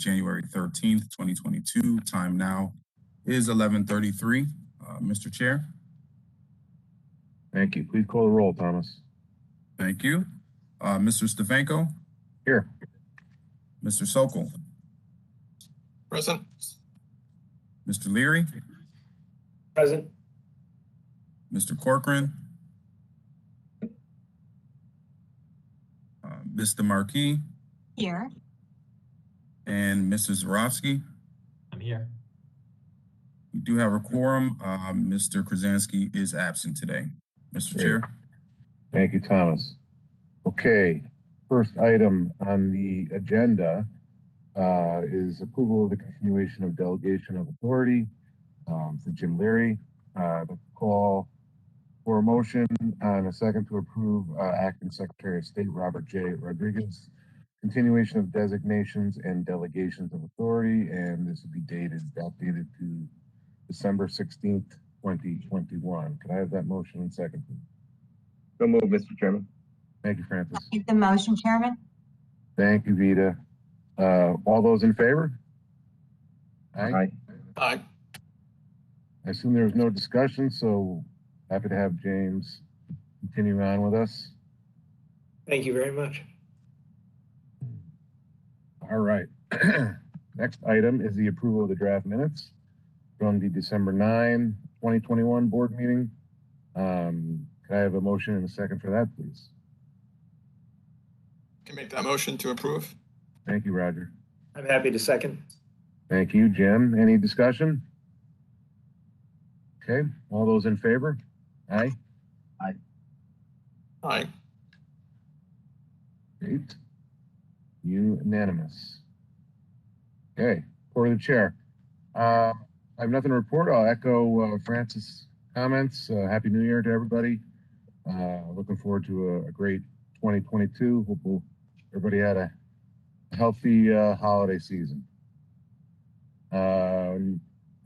January 13th, 2022. Time now is 11:33. Mr. Chair. Thank you. Please call the roll, Thomas. Thank you. Mr. Stefanko. Here. Mr. Sokol. Present. Mr. Leary. Present. Mr. Corcoran. Mr. Marquis. Here. And Mrs. Zorowski. I'm here. We do have a quorum. Mr. Krasansky is absent today. Mr. Chair. Thank you, Thomas. Okay, first item on the agenda is approval of the continuation of delegation of authority for Jim Leary. The call for a motion and a second to approve Acting Secretary of State Robert J. Rodriguez continuation of designations and delegations of authority, and this will be backdated to December 16th, 2021. Can I have that motion and second, please? So moved, Mr. Chairman. Thank you, Francis. Make the motion, Chairman. Thank you, Vita. All those in favor? Aye. Aye. I assume there was no discussion, so happy to have James continue on with us. Thank you very much. All right. Next item is the approval of the draft minutes from the December 9, 2021 board meeting. Can I have a motion and a second for that, please? Can make that motion to approve. Thank you, Roger. I'm happy to second. Thank you, Jim. Any discussion? Okay, all those in favor? Aye. Aye. Great. Unanimous. Okay, for the chair. I have nothing to report. I'll echo Francis' comments. Happy New Year to everybody. Looking forward to a great 2022. Hope everybody had a healthy holiday season.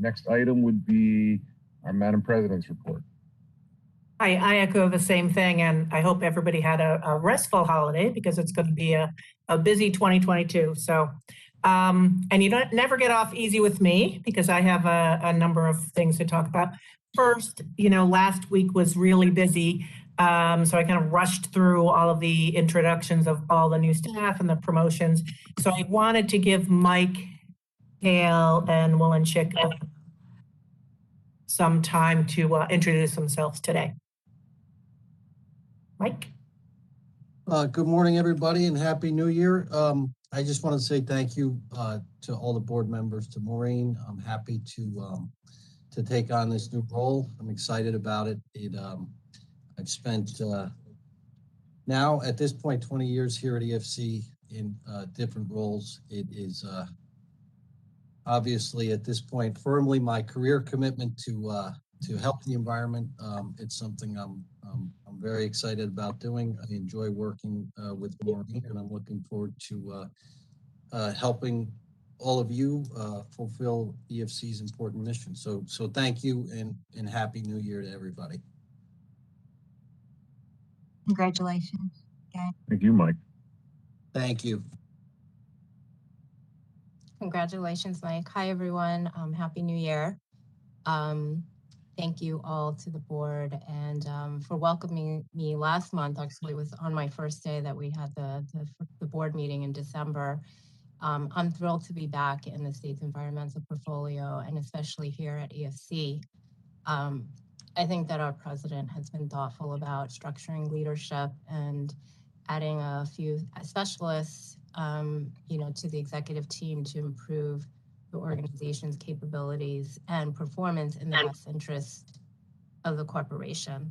Next item would be our Madam President's report. I echo the same thing, and I hope everybody had a restful holiday because it's going to be a busy 2022. So, and you don't never get off easy with me because I have a number of things to talk about. First, last week was really busy. So I kind of rushed through all of the introductions of all the new staff and the promotions. So I wanted to give Mike, Hale, and Willenchick some time to introduce themselves today. Mike? Good morning, everybody, and Happy New Year. I just want to say thank you to all the board members, to Maureen. I'm happy to take on this new role. I'm excited about it. I've spent now at this point 20 years here at EFC in different roles. It is obviously at this point firmly my career commitment to help the environment. It's something I'm very excited about doing. I enjoy working with Maureen, and I'm looking forward to helping all of you fulfill EFC's important mission. So thank you, and Happy New Year to everybody. Congratulations. Okay. Thank you, Mike. Thank you. Congratulations, Mike. Hi, everyone. Happy New Year. Thank you all to the board and for welcoming me last month. Actually, it was on my first day that we had the board meeting in December. I'm thrilled to be back in the state's environmental portfolio and especially here at EFC. I think that our president has been thoughtful about structuring leadership and adding a few specialists, to the executive team to improve the organization's capabilities and performance in the best interest of the corporation.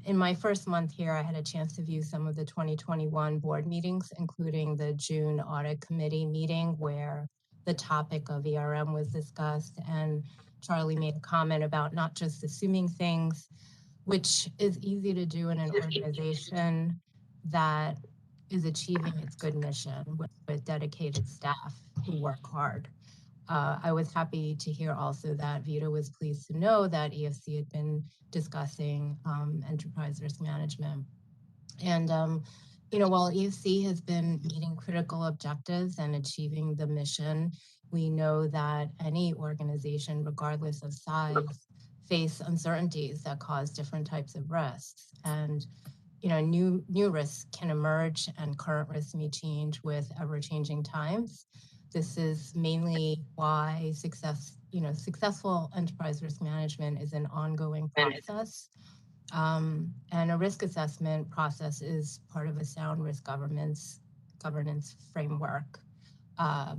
In my first month here, I had a chance to view some of the 2021 board meetings, including the June audit committee meeting where the topic of ERM was discussed, and Charlie made a comment about not just assuming things, which is easy to do in an organization that is achieving its good mission with dedicated staff who work hard. I was happy to hear also that Vita was pleased to know that EFC had been discussing enterprise risk management. And, while EFC has been meeting critical objectives and achieving the mission, we know that any organization, regardless of size, face uncertainties that cause different types of risks. And new risks can emerge and current risks may change with ever-changing times. This is mainly why successful enterprise risk management is an ongoing process. And a risk assessment process is part of a sound risk governance framework. I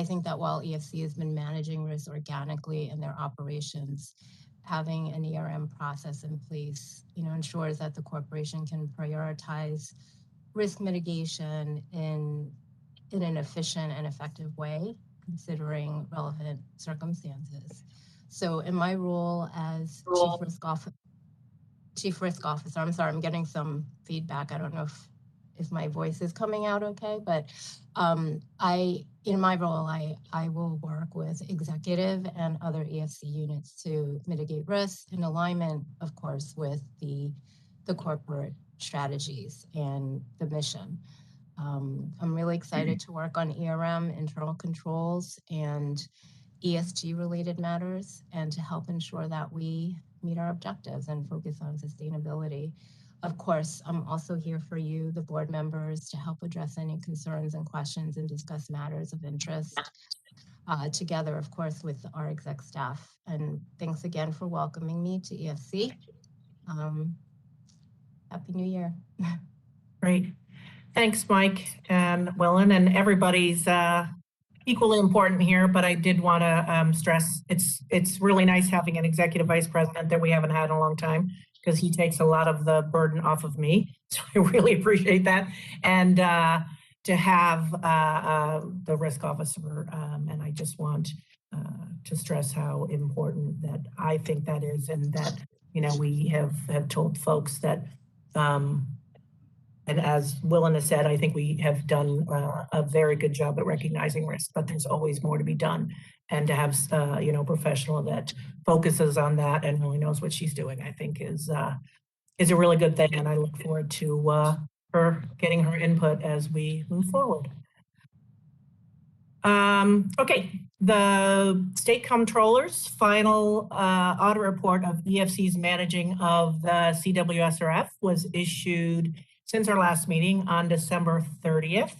think that while EFC has been managing risk organically in their operations, having an ERM process in place, ensures that the corporation can prioritize risk mitigation in an efficient and effective way, considering relevant circumstances. So in my role as Chief Risk Officer, I'm sorry, I'm getting some feedback. I don't know if my voice is coming out okay, but in my role, I will work with executive and other EFC units to mitigate risk in alignment, of course, with the corporate strategies and the mission. I'm really excited to work on ERM, internal controls, and ESG related matters, and to help ensure that we meet our objectives and focus on sustainability. Of course, I'm also here for you, the board members, to help address any concerns and questions and discuss matters of interest together, of course, with our exec staff. And thanks again for welcoming me to EFC. Happy New Year. Great. Thanks, Mike and Willen, and everybody's equally important here, but I did want to stress it's really nice having an executive vice president that we haven't had in a long time, because he takes a lot of the burden off of me. So I really appreciate that. And to have the risk officer, and I just want to stress how important that I think that is, and that, we have told folks that, and as Willen has said, I think we have done a very good job at recognizing risk, but there's always more to be done. And to have, a professional that focuses on that and really knows what she's doing, I think is a really good thing. And I look forward to her getting her input as we move forward. Okay, the state comptroller's final audit report of EFC's managing of the CWSRF was issued since our last meeting on December 30th.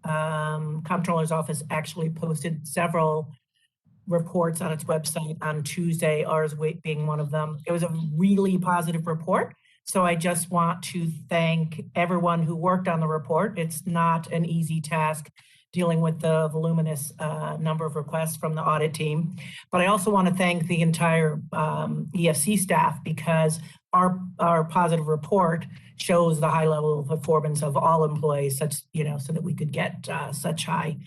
Comptroller's office actually posted several reports on its website on Tuesday, ours being one of them. It was a really positive report. So I just want to thank everyone who worked on the report. It's not an easy task dealing with the voluminous number of requests from the audit team. But I also want to thank the entire EFC staff, because our positive report shows the high level of performance of all employees, such, so that we could get such high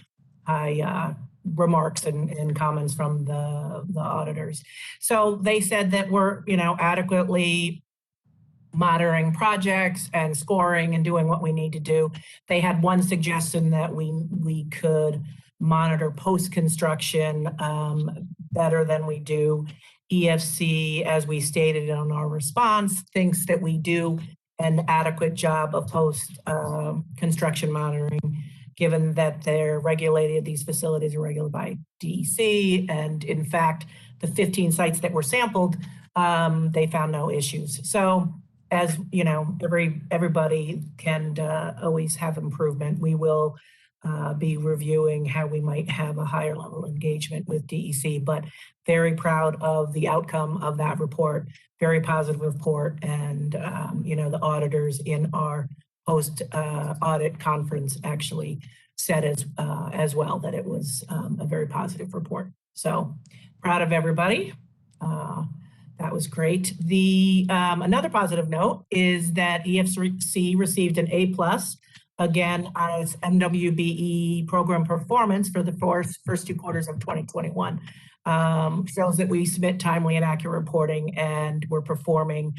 remarks and comments from the auditors. So they said that we're, adequately monitoring projects and scoring and doing what we need to do. They had one suggestion that we could monitor post-construction better than we do. EFC, as we stated on our response, thinks that we do an adequate job of post-construction monitoring, given that these facilities are regulated by DEC. And in fact, the 15 sites that were sampled, they found no issues. So as everybody can always have improvement. We will be reviewing how we might have a higher level of engagement with DEC, but very proud of the outcome of that report, very positive report. And, the auditors in our post-audit conference actually said as well that it was a very positive report. So proud of everybody. That was great. The another positive note is that EFC received an A+ again on its MWBE program performance for the first 2 quarters of 2021. Shows that we submit timely and accurate reporting, and we're performing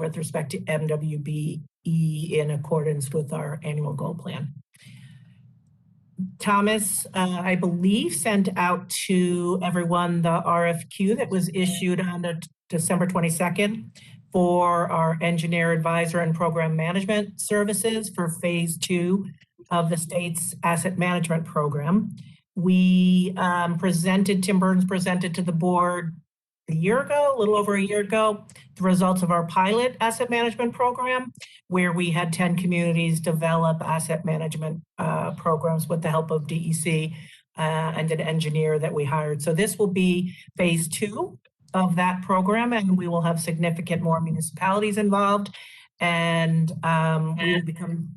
with respect to MWBE in accordance with our annual goal plan. Thomas, I believe, sent out to everyone the RFQ that was issued on December 22nd for our engineer advisor and program management services for phase 2 of the state's asset management program. We Tim Burns presented to the board a little over a year ago, the results of our pilot asset management program, where we had 10 communities develop asset management programs with the help of DEC and an engineer that we hired. So this will be phase 2 of that program, and we will have significant more municipalities involved. And we will become,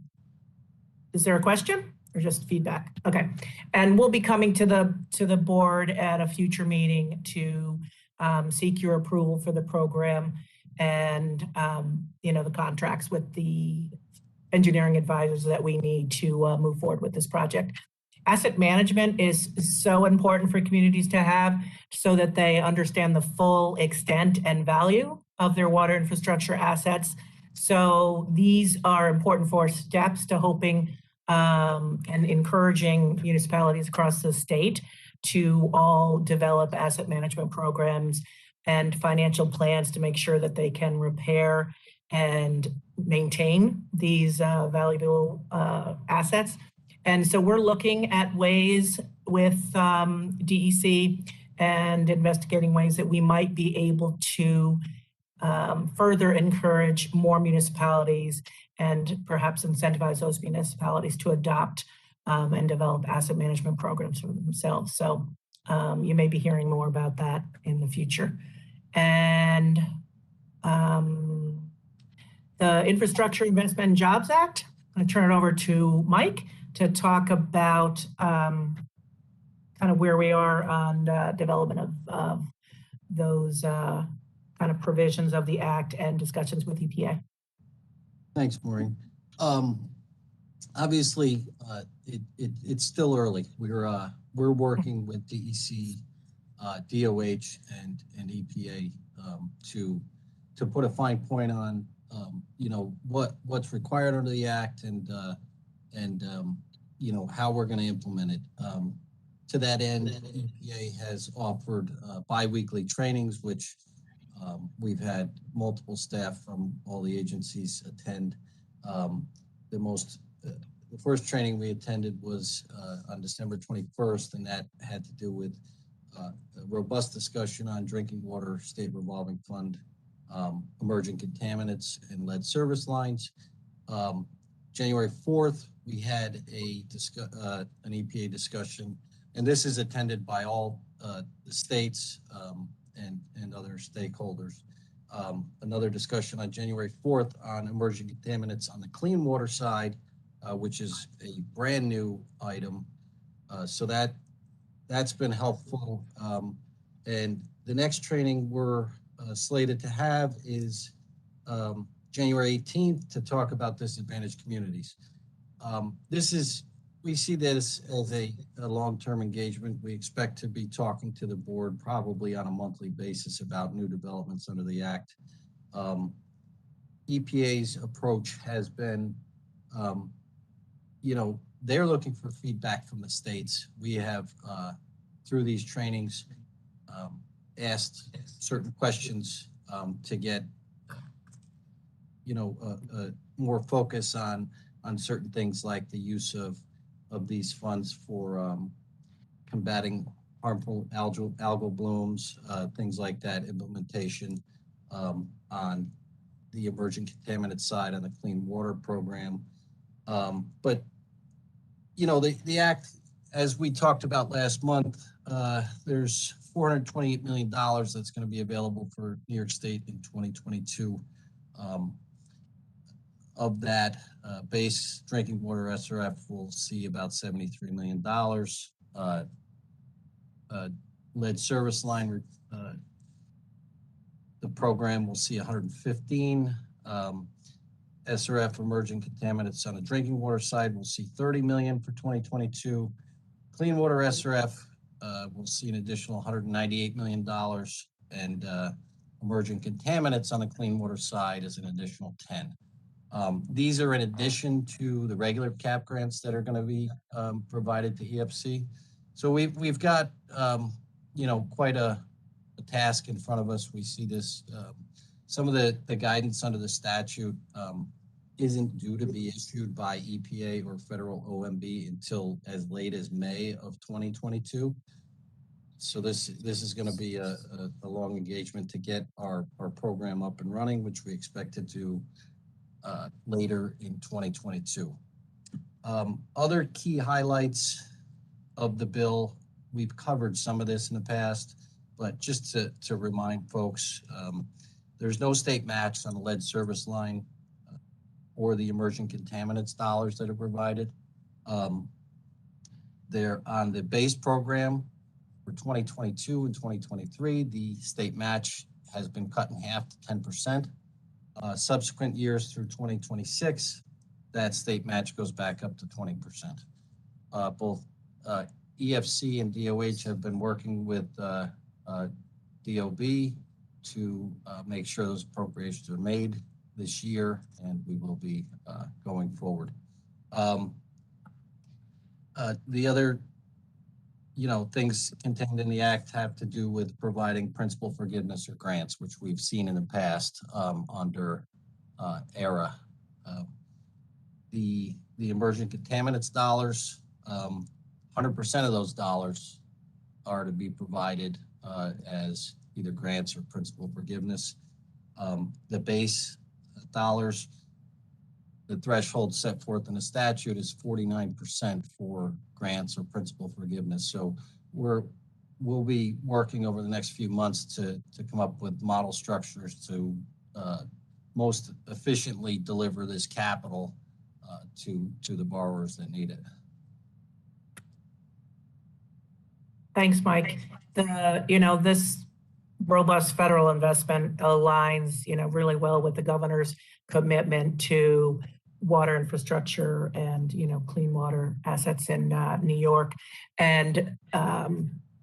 is there a question or just feedback? Okay. And we'll be coming to the board at a future meeting to seek your approval for the program and, the contracts with the engineering advisors that we need to move forward with this project. Asset management is so important for communities to have so that they understand the full extent and value of their water infrastructure assets. So these are important for steps to hoping and encouraging municipalities across the state to all develop asset management programs and financial plans to make sure that they can repair and maintain these valuable assets. And so we're looking at ways with DEC and investigating ways that we might be able to further encourage more municipalities and perhaps incentivize those municipalities to adopt and develop asset management programs for themselves. So you may be hearing more about that in the future. And the Infrastructure Investment and Jobs Act, I'm going to turn it over to Mike to talk about kind of where we are on development of those kind of provisions of the Act and discussions with EPA. Thanks, Maureen. Obviously, it's still early. We're working with DEC, DOH, and EPA to put a fine point on what's required under the Act and how we're going to implement it. To that end, EPA has offered bi-weekly trainings, which we've had multiple staff from all the agencies attend. The first training we attended was on December 21st, and that had to do with a robust discussion on drinking water state revolving fund, emerging contaminants, and lead service lines. January 4th, we had an EPA discussion, and this is attended by all the states and other stakeholders. Another discussion on January 4th on emerging contaminants on the clean water side, which is a brand new item. So that's been helpful. And the next training we're slated to have is January 18th to talk about disadvantaged communities. We see this as a long-term engagement. We expect to be talking to the board probably on a monthly basis about new developments under the Act. EPA's approach has been, they're looking for feedback from the states. We have, through these trainings, asked certain questions to get, more focus on certain things like the use of these funds for combating harmful algal blooms, things like that, implementation on the emerging contaminant side on the clean water program. But, the Act, as we talked about last month, there's $428 million that's going to be available for New York State in 2022. Of that, base drinking water SRF will see about $73 million. Lead service line, the program will see 115. SRF emerging contaminants on the drinking water side will see 30 million for 2022. Clean water SRF will see an additional $198 million, and emerging contaminants on the clean water side is an additional 10. These are in addition to the regular CAP grants that are going to be provided to EFC. So we've got quite a task in front of us. We see this some of the guidance under the statute isn't due to be issued by EPA or federal OMB until as late as May of 2022. So this is going to be a long engagement to get our program up and running, which we expect to do later in 2022. Other key highlights of the bill, we've covered some of this in the past, but just to remind folks, there's no state match on the lead service line or the emerging contaminants dollars that are provided. They're on the base program for 2022 and 2023. The state match has been cut in half to 10%. Subsequent years through 2026, that state match goes back up to 20%. Both EFC and DOH have been working with DOB to make sure those appropriations are made this year, and we will be going forward. The other, things contained in the act have to do with providing principal forgiveness or grants, which we've seen in the past under ERA. The emerging contaminants dollars, 100% of those dollars are to be provided as either grants or principal forgiveness. The base dollars, the threshold set forth in the statute is 49% for grants or principal forgiveness. So we'll be working over the next few months to come up with model structures to most efficiently deliver this capital to the borrowers that need it. Thanks, Mike. This robust federal investment aligns, really well with the governor's commitment to water infrastructure and, clean water assets in New York. And,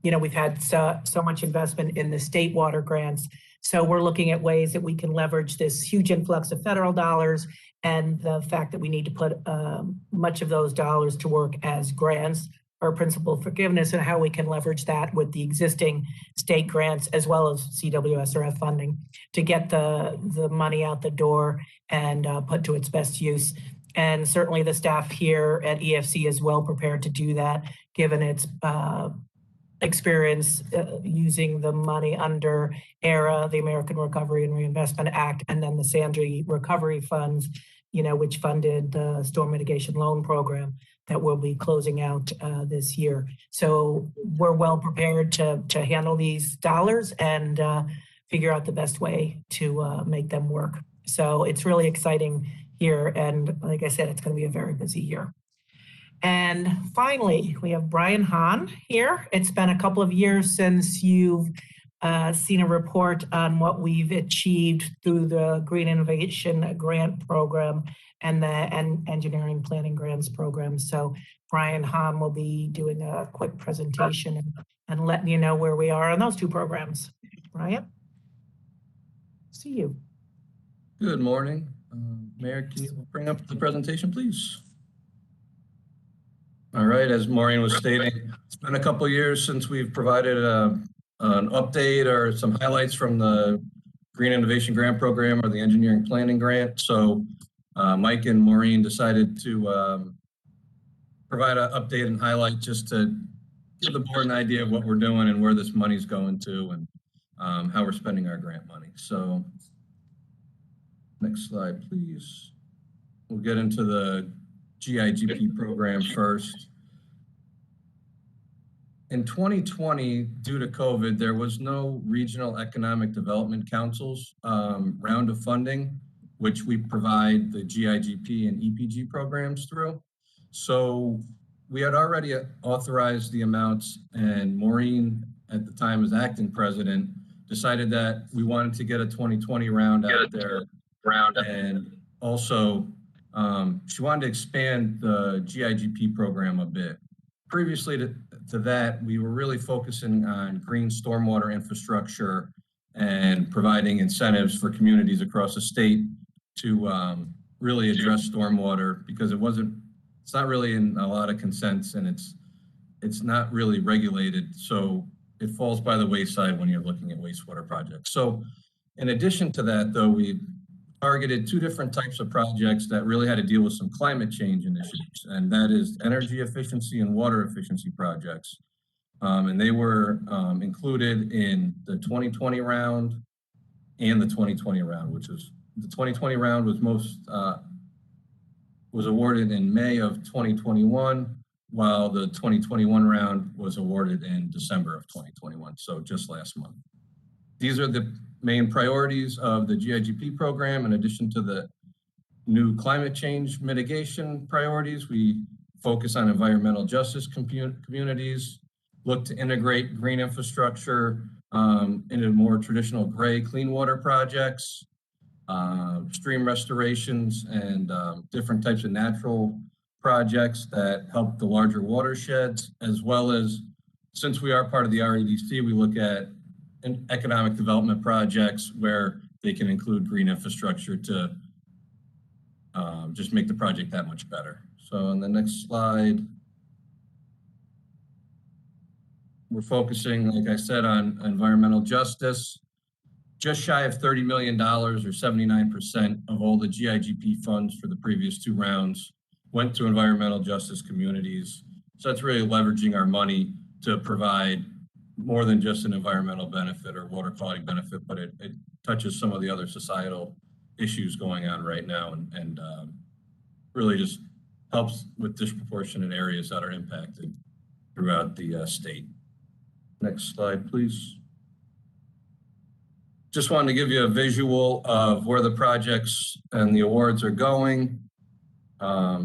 we've had so much investment in the state water grants. So we're looking at ways that we can leverage this huge influx of federal dollars and the fact that we need to put much of those dollars to work as grants or principal forgiveness, and how we can leverage that with the existing state grants as well as CWSRF funding to get the money out the door and put to its best use. And certainly the staff here at EFC is well prepared to do that, given its experience using the money under ERA, the American Recovery and Reinvestment Act, and then the Sandry Recovery Funds, which funded the Storm Mitigation Loan Program that will be closing out this year. So we're well prepared to handle these dollars and figure out the best way to make them work. So it's really exciting here. And like I said, it's going to be a very busy year. And finally, we have Brian Hahn here. It's been a couple of years since you've seen a report on what we've achieved through the Green Innovation Grant Program and the Engineering Planning Grants Program. So Brian Hahn will be doing a quick presentation and letting you know where we are on those two programs. Brian, see you. Good morning. Mayor, can you bring up the presentation, please? All right, as Maureen was stating, it's been a couple of years since we've provided an update or some highlights from the Green Innovation Grant Program or the Engineering Planning Grant. So Mike and Maureen decided to provide an update and highlight just to give the board an idea of what we're doing and where this money's going to and how we're spending our grant money. So next slide, please. We'll get into the Gigp program first. In 2020, due to COVID, there was no regional economic development councils round of funding, which we provide the Gigp and Epg programs through. So we had already authorized the amounts, and Maureen, at the time as acting president, decided that we wanted to get a 2020 round out there. And also, she wanted to expand the Gigp program a bit. Previously to that, we were really focusing on green stormwater infrastructure and providing incentives for communities across the state to really address stormwater, because it's not really in a lot of consents, and it's not really regulated. So it falls by the wayside when you're looking at wastewater projects. So In addition to that, though, we targeted two different types of projects that really had to deal with some climate change initiatives, and that is energy efficiency and water efficiency projects. And they were included in the 2020 round and the 2020 round, which is the 2020 round was awarded in May of 2021, while the 2021 round was awarded in December of 2021, so just last month. These are the main priorities of the GIGP program. In addition to the new climate change mitigation priorities, we focus on environmental justice communities, look to integrate green infrastructure into more traditional gray clean water projects, stream restorations, and different types of natural projects that help the larger watersheds, as well as, since we are part of the REDC, we look at economic development projects where they can include green infrastructure to just make the project that much better. So on the next slide, we're focusing, like I said, on environmental justice. Just shy of $30 million, or 79% of all the GIGP funds for the previous two rounds went to environmental justice communities. So that's really leveraging our money to provide more than just an environmental benefit or water quality benefit, but it touches some of the other societal issues going on right now, and really just helps with disproportionate areas that are impacted throughout the state. Next slide, please. Just wanted to give you a visual of where the projects and the awards are going.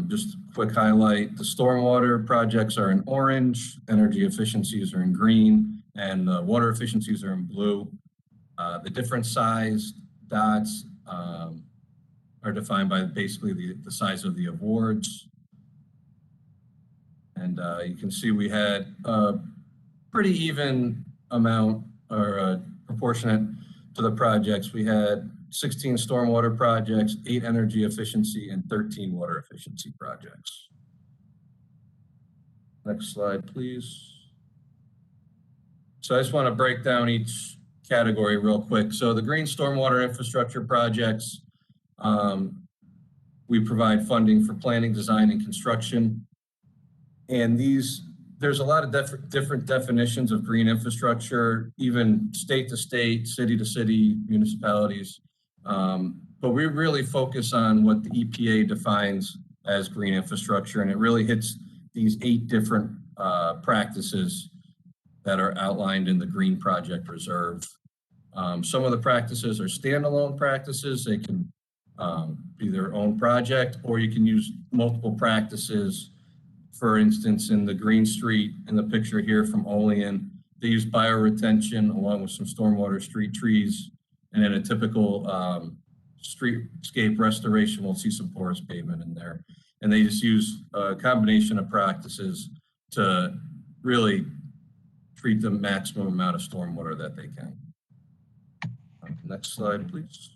Just a quick highlight, the stormwater projects are in orange, energy efficiencies are in green, and the water efficiencies are in blue. The different size dots are defined by basically the size of the awards. And you can see we had a pretty even amount, or proportionate to the projects. We had 16 stormwater projects, 8 energy efficiency, and 13 water efficiency projects. Next slide, please. So I just want to break down each category real quick. So the green stormwater infrastructure projects, we provide funding for planning, design, and construction. And there's a lot of different definitions of green infrastructure, even state to state, city to city, municipalities. But we really focus on what the EPA defines as green infrastructure, and it really hits these 8 different practices that are outlined in the Green Project Reserve. Some of the practices are standalone practices. They can be their own project, or you can use multiple practices. For instance, in the Green Street, in the picture here from Olean, they use bioretention along with some stormwater street trees. And in a typical streetscape restoration, we'll see some porous pavement in there. And they just use a combination of practices to really treat the maximum amount of stormwater that they can. Next slide, please.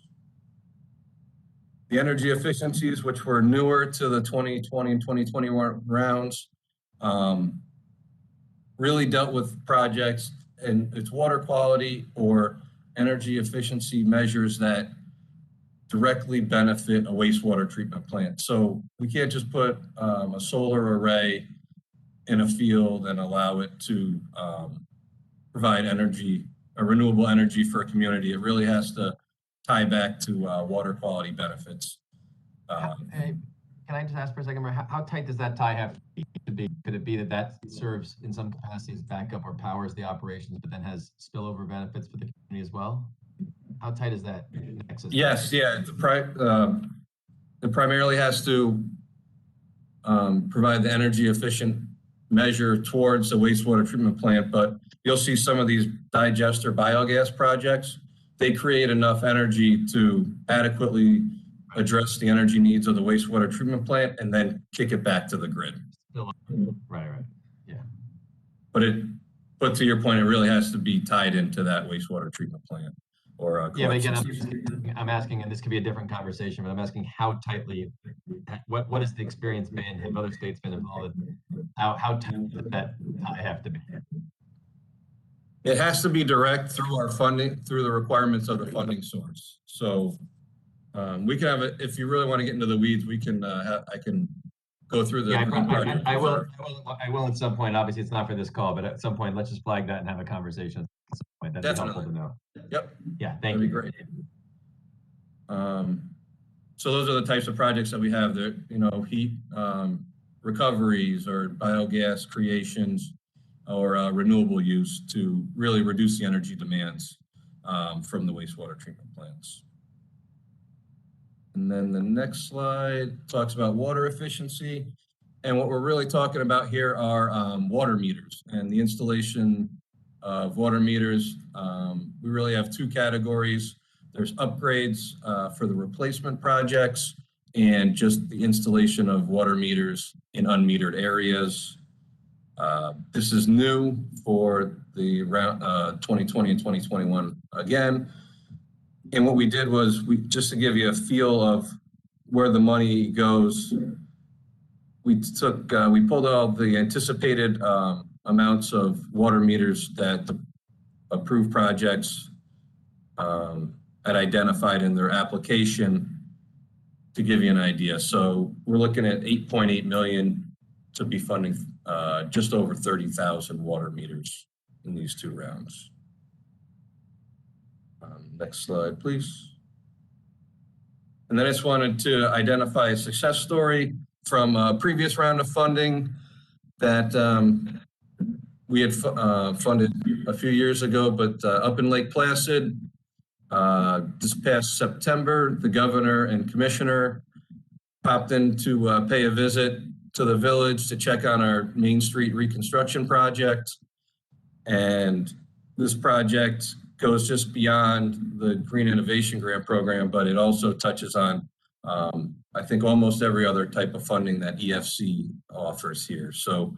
The energy efficiencies, which were newer to the 2020 and 2021 rounds, really dealt with projects and its water quality or energy efficiency measures that directly benefit a wastewater treatment plant. So we can't just put a solar array in a field and allow it to provide energy, a renewable energy for a community. It really has to tie back to water quality benefits. Hey, can I just ask for a second, how tight does that tie have to be? Could it be that serves in some capacity as backup or powers the operations, but then has spillover benefits for the community as well? How tight is that nexus? Yes, yeah, it primarily has to provide the energy efficient measure towards the wastewater treatment plant, but you'll see some of these digester biogas projects, they create enough energy to adequately address the energy needs of the wastewater treatment plant and then kick it back to the grid. Right, yeah. But to your point, it really has to be tied into that wastewater treatment plant or yeah, but again, I'm asking, and this could be a different conversation, but I'm asking how tightly, what has the experience been? Have other states been involved? How tight does that tie have to be? It has to be direct through our funding, through the requirements of the funding source. So we can have it, if you really want to get into the weeds, we can, I can go through the. Yeah, green project I will reserve. at some point. Obviously, it's not for this call, but at some point, let's just flag that and have a conversation at some point. That'd be helpful to know. Yep. Yeah, thank That'd you. be great. So those are the types of projects that we have there, you know, heat recoveries or biogas creations or renewable use to really reduce the energy demands from the wastewater treatment plants. And then the next slide talks about water efficiency. And what we're really talking about here are water meters and the installation of water meters. We really have two categories. There's upgrades for the replacement projects and just the installation of water meters in unmetered areas. This is new for the round 2020 and 2021 again. And what we did was, just to give you a feel of where the money goes, we pulled all the anticipated amounts of water meters that the approved projects had identified in their application to give you an idea. So we're looking at 8.8 million to be funding just over 30,000 water meters in these two rounds. Next slide, please. And then I just wanted to identify a success story from a previous round of funding that we had funded a few years ago, but up in Lake Placid, this past September, the governor and commissioner popped in to pay a visit to the village to check on our Main Street reconstruction project. And this project goes just beyond the Green Innovation Grant Program, but it also touches on, I think, almost every other type of funding that EFC offers here. So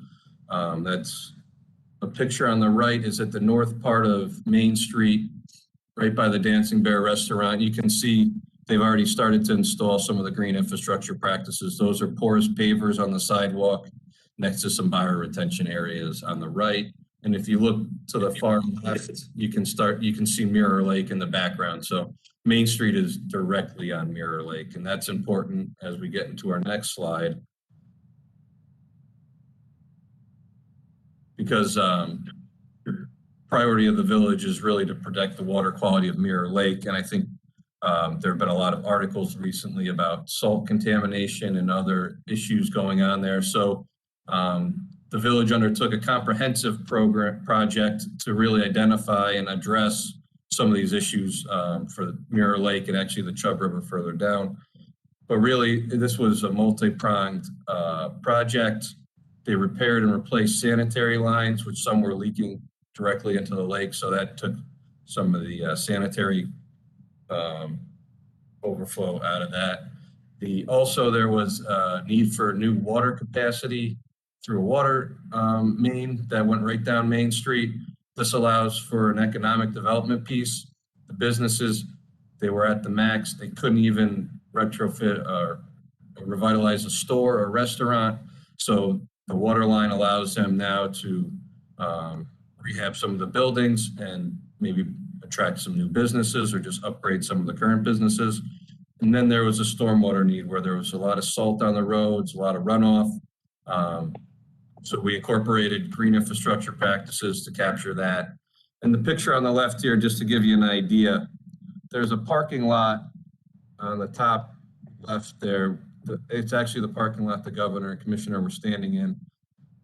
that's a picture on the right is at the north part of Main Street, right by the Dancing Bear restaurant. You can see they've already started to install some of the green infrastructure practices. Those are porous pavers on the sidewalk next to some bioretention areas on the right. And if you look to the far left, you can see Mirror Lake in the background. So Main Street is directly on Mirror Lake, and that's important as we get into our next slide. Because priority of the village is really to protect the water quality of Mirror Lake. And I think there have been a lot of articles recently about salt contamination and other issues going on there. So the village undertook a comprehensive project to really identify and address some of these issues for Mirror Lake and actually the Chub River further down. But really, this was a multi-pronged project. They repaired and replaced sanitary lines, which some were leaking directly into the lake. So that took some of the sanitary overflow out of that. Also, there was a need for new water capacity through a water main that went right down Main Street. This allows for an economic development piece. The businesses, they were at the max. They couldn't even retrofit or revitalize a store or restaurant. So the water line allows them now to rehab some of the buildings and maybe attract some new businesses or just upgrade some of the current businesses. And then there was a stormwater need where there was a lot of salt on the roads, a lot of runoff. So we incorporated green infrastructure practices to capture that. And the picture on the left here, just to give you an idea, there's a parking lot on the top left there. It's actually the parking lot the governor and commissioner were standing in.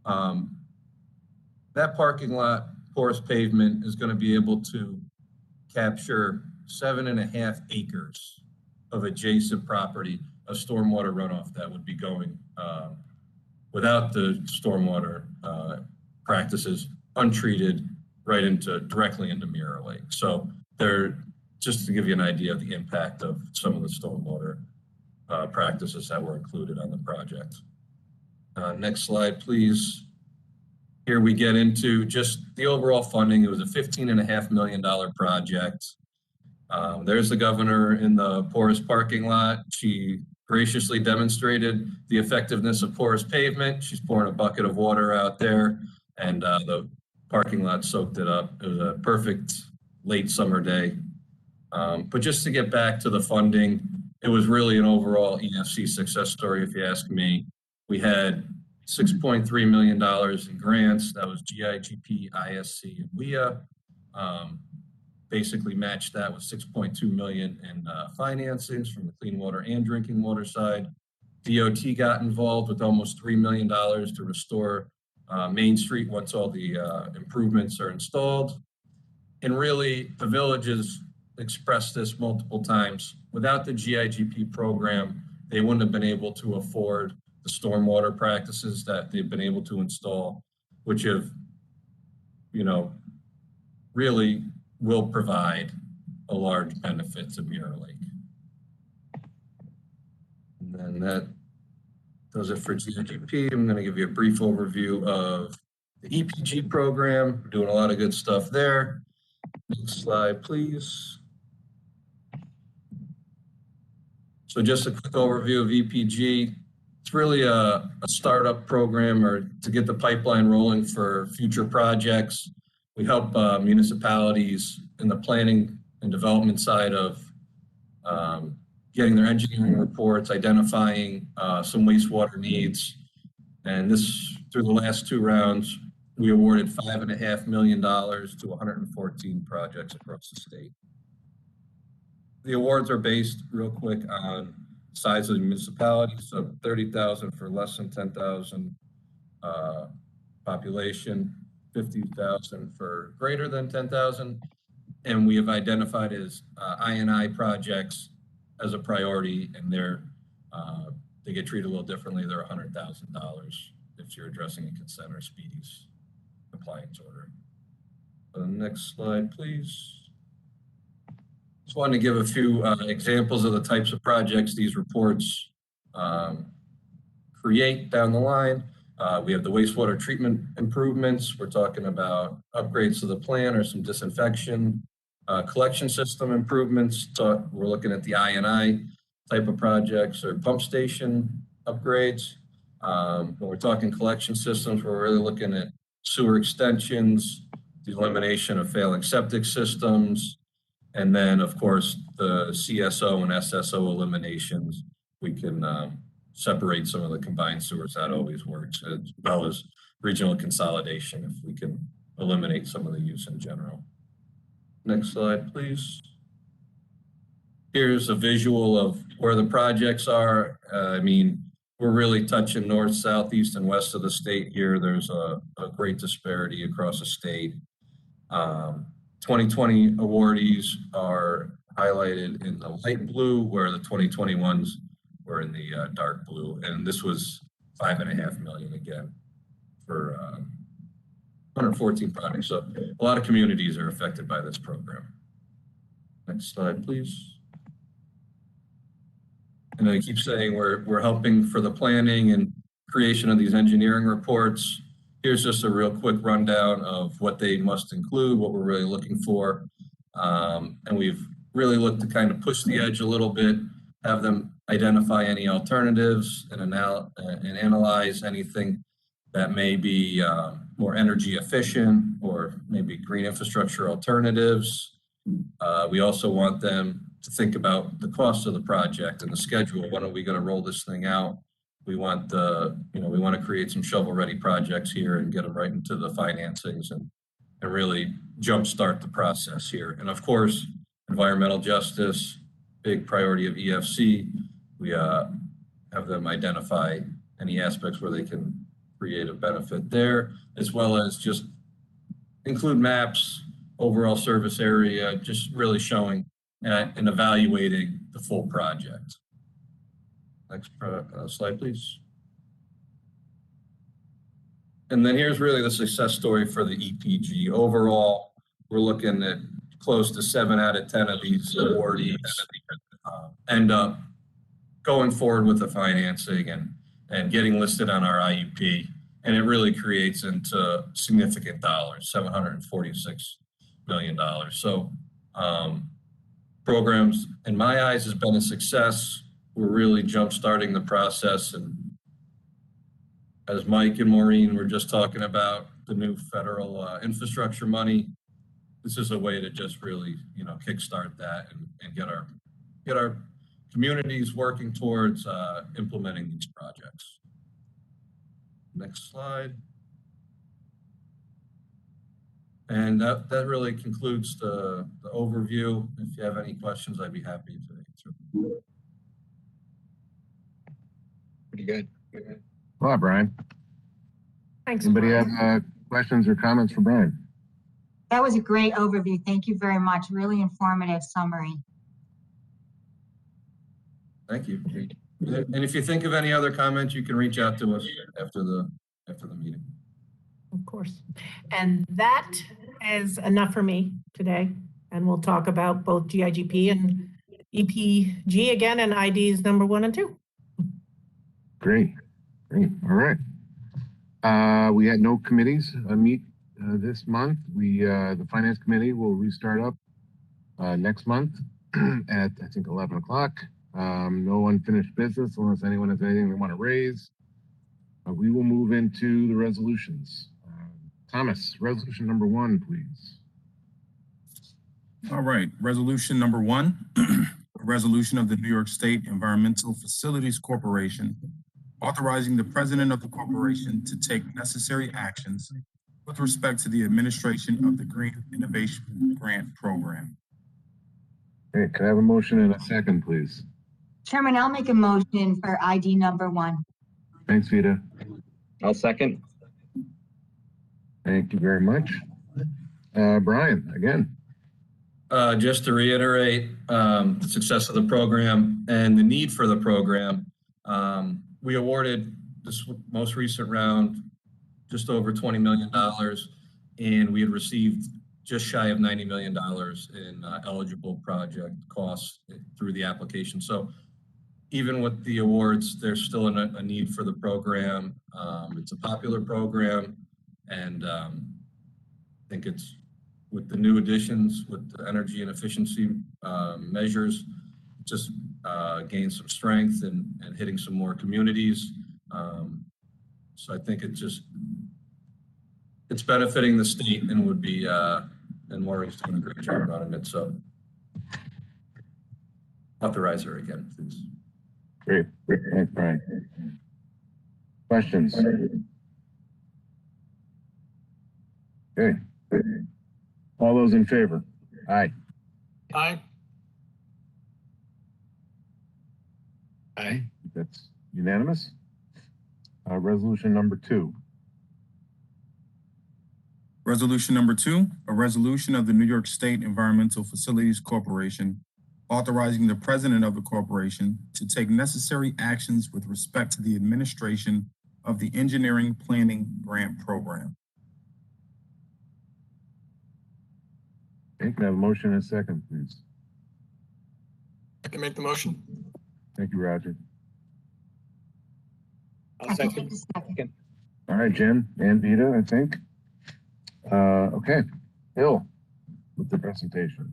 That parking lot, porous pavement, is going to be able to capture 7.5 acres of adjacent property of stormwater runoff that would be going without the stormwater practices, untreated, directly into Mirror Lake. So just to give you an idea of the impact of some of the stormwater practices that were included on the project. Next slide, please. Here we get into just the overall funding. It was a $15.5 million project. There's the governor in the porous parking lot. She graciously demonstrated the effectiveness of porous pavement. She's pouring a bucket of water out there, and the parking lot soaked it up. It was a perfect late summer day. But just to get back to the funding, it was really an overall EFC success story, if you ask me. We had $6.3 million in grants. That was GIGP, ISC, and WIA. Basically matched that with $6.2 million in financings from the clean water and drinking water side. DOT got involved with almost $3 million to restore Main Street once all the improvements are installed. And really, the village has expressed this multiple times. Without the GIGP program, they wouldn't have been able to afford the stormwater practices that they've been able to install, which have, really will provide a large benefit to Mirror Lake. And then that does it for GIGP. I'm going to give you a brief overview of the EPG program. We're doing a lot of good stuff there. Next slide, please. So just a quick overview of EPG. It's really a startup program or to get the pipeline rolling for future projects. We help municipalities in the planning and development side of getting their engineering reports, identifying some wastewater needs. And this, through the last 2 rounds, we awarded $5.5 million to 114 projects across the state. The awards are based real quick on size of the municipality, so 30,000 for less than 10,000 population, 50,000 for greater than 10,000. And we have identified as I&I projects as a priority, and they get treated a little differently. They're $100,000 if you're addressing a consent or speedies compliance order. The next slide, please. Just wanted to give a few examples of the types of projects these reports create down the line. We have the wastewater treatment improvements. We're talking about upgrades to the plant or some disinfection, collection system improvements. We're looking at the I&I type of projects or pump station upgrades. When we're talking collection systems, we're really looking at sewer extensions, the elimination of failing septic systems, and then, of course, the CSO and SSO eliminations. We can separate some of the combined sewers. That always works, as well as regional consolidation if we can eliminate some of the use in general. Next slide, please. Here's a visual of where the projects are. We're really touching north, south, east, and west of the state here. There's a great disparity across the state. 2020 awardees are highlighted in the light blue, where the 2021s were in the dark blue. And this was $5.5 million again for 114 projects. So a lot of communities are affected by this program. Next slide, please. And I keep saying we're helping for the planning and creation of these engineering reports. Here's just a real quick rundown of what they must include, what we're really looking for. And we've really looked to kind of push the edge a little bit, have them identify any alternatives and analyze anything that may be more energy efficient or maybe green infrastructure alternatives. We also want them to think about the cost of the project and the schedule. When are we going to roll this thing out? We want we want to create some shovel-ready projects here and get them right into the financings and really jumpstart the process here. And of course, environmental justice, big priority of EFC. We have them identify any aspects where they can create a benefit there, as well as just include maps, overall service area, just really showing and evaluating the full project. Next slide, please. And then here's really the success story for the EPG. Overall, we're looking at close to 7 out of 10 of these awardees end up going forward with the financing and getting listed on our IUP. And it really creates into significant dollars, $746 million. So programs, in my eyes, has been a success. We're really jump-starting the process. And as Mike and Maureen were just talking about, the new federal infrastructure money, this is a way to just really, kickstart that and get our communities working towards implementing these projects. Next slide. And that really concludes the overview. If you have any questions, I'd be happy to answer. Pretty good. Well, Brian, Thanks. anybody Brian. have questions or comments for Brian? That was a great overview. Thank you very much. Really informative summary. Thank you. And if you think of any other comments, you can reach out to us after the meeting. Of course. And that is enough for me today. And we'll talk about both GIGP and EPG again and IDs number 1 and 2. Great. All right. We had no committees meet this month. The Finance Committee will restart up next month at, I think, 11 o'clock. No unfinished business unless anyone has anything they want to raise. We will move into the resolutions. Thomas, resolution number 1, please. All right, resolution number 1, a resolution of the New York State Environmental Facilities Corporation authorizing the president of the corporation to take necessary actions with respect to the administration of the Green Innovation Grant Program. Okay, can I have a motion and a second, please? Chairman, I'll make a motion for ID number 1. Thanks, Vita. I'll second. Thank you very much. Brian, again. Just to reiterate the success of the program and the need for the program, we awarded this most recent round just over $20 million, and we had received just shy of $90 million in eligible project costs through the application. So even with the awards, there's still a need for the program. It's a popular program, and I think it's with the new additions, with the energy and efficiency measures, just gain some strength and hitting some more communities. So I think it's benefiting the state and would be, and Maureen's doing a great job running it. So authorize her again, please. Great. Thanks, Brian. Questions? Okay. All those in favor? Aye. Aye. That's unanimous. Resolution number 2. Resolution number 2, a resolution of the New York State Environmental Facilities Corporation authorizing the president of the corporation to take necessary actions with respect to the administration of the Engineering Planning Grant Program. Okay, can I have a motion and a second, please? I can make the motion. Thank you, Roger. I'll I can second. take the second. All right, Jen and Vita, I think. Okay, Bill with the presentation.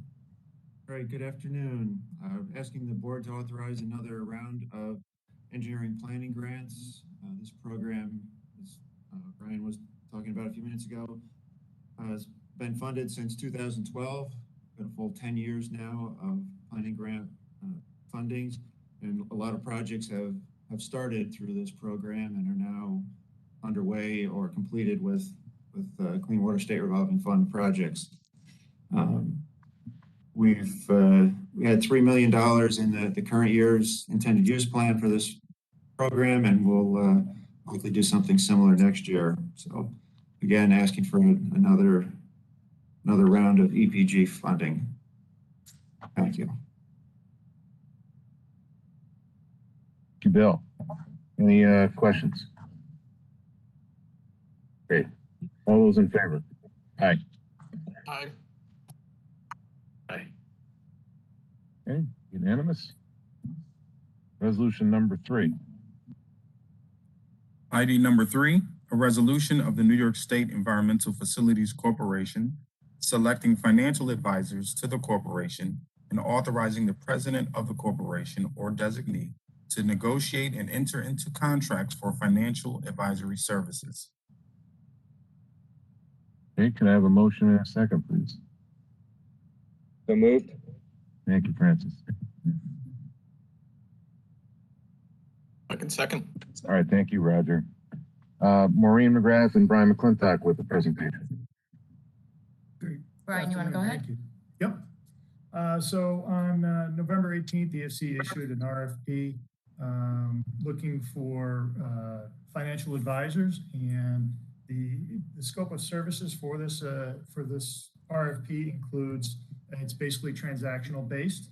All right, good afternoon. Asking the board to authorize another round of engineering planning grants. This program, as Brian was talking about a few minutes ago, has been funded since 2012. Been a full 10 years now of planning grant fundings, and a lot of projects have started through this program and are now underway or completed with Clean Water State Revolving Fund projects. We had $3 million in the current year's intended use plan for this program, and we'll hopefully do something similar next year. So again, asking for another round of EPG funding. Thank you. Thank you, Bill. Any questions? Great. All those in favor? Aye. Aye. Okay, unanimous. Resolution number 3. ID number 3, a resolution of the New York State Environmental Facilities Corporation selecting financial advisors to the corporation and authorizing the president of the corporation or designee to negotiate and enter into contracts for financial advisory services. Okay, can I have a motion and a second, please? So moved. Thank you, Francis. I can second. All right, thank you, Roger. Maureen McGrath and Brian McClintock with the presentation. Great. Brian, you want to go ahead? Thank you. Yep. So on November 18th, the EFC issued an RFP looking for financial advisors, and the scope of services for this RFP includes, it's basically transactional based.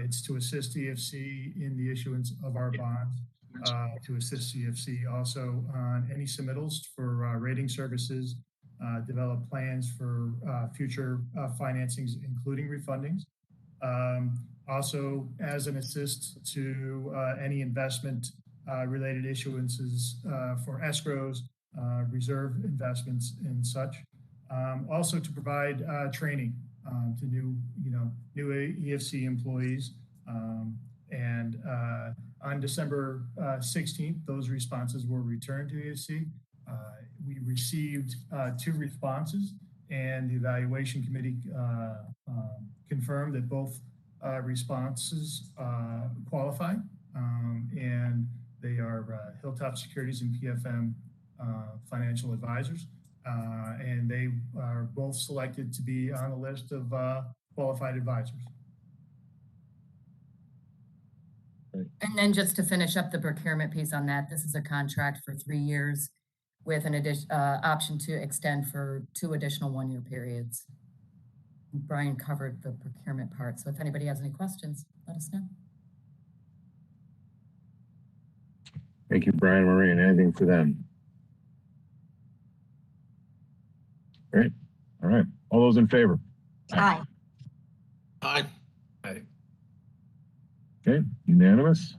It's to assist EFC in the issuance of our bonds, to assist EFC also on any submittals for rating services, develop plans for future financings, including refundings. Also, as an assist to any investment related issuances for escrows, reserve investments and such. Also to provide training to new EFC employees. And on December 16th, those responses were returned to EFC. We received 2 responses, and the evaluation committee confirmed that both responses qualify, and they are Hilltop Securities and PFM financial advisors, and they are both selected to be on the list of qualified advisors. And then just to finish up the procurement piece on that, this is a contract for 3 years with an option to extend for 2 additional 1-year periods. Brian covered the procurement part, so if anybody has any questions, let us know. Thank you, Brian, Maureen. Anything for them? Great. All right. All those in favor? Aye. Aye. Okay, unanimous.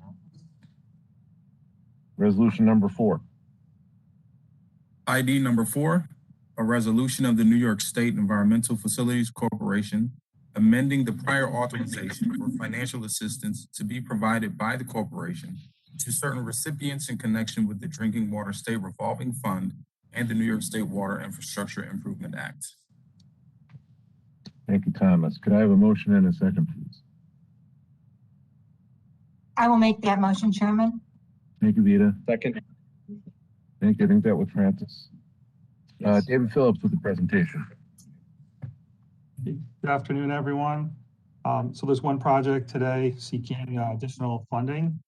Resolution number 4. ID number 4, a resolution of the New York State Environmental Facilities Corporation amending the prior authorization for financial assistance to be provided by the corporation to certain recipients in connection with the Drinking Water State Revolving Fund and the New York State Water Infrastructure Improvement Act. Thank you, Thomas. Could I have a motion and a second, please? I will make that motion, Chairman. Thank you, Vita. Second. Thank you. I think that was Francis. Yes. David Phillips with the presentation. Good afternoon, everyone. So there's one project today seeking additional funding.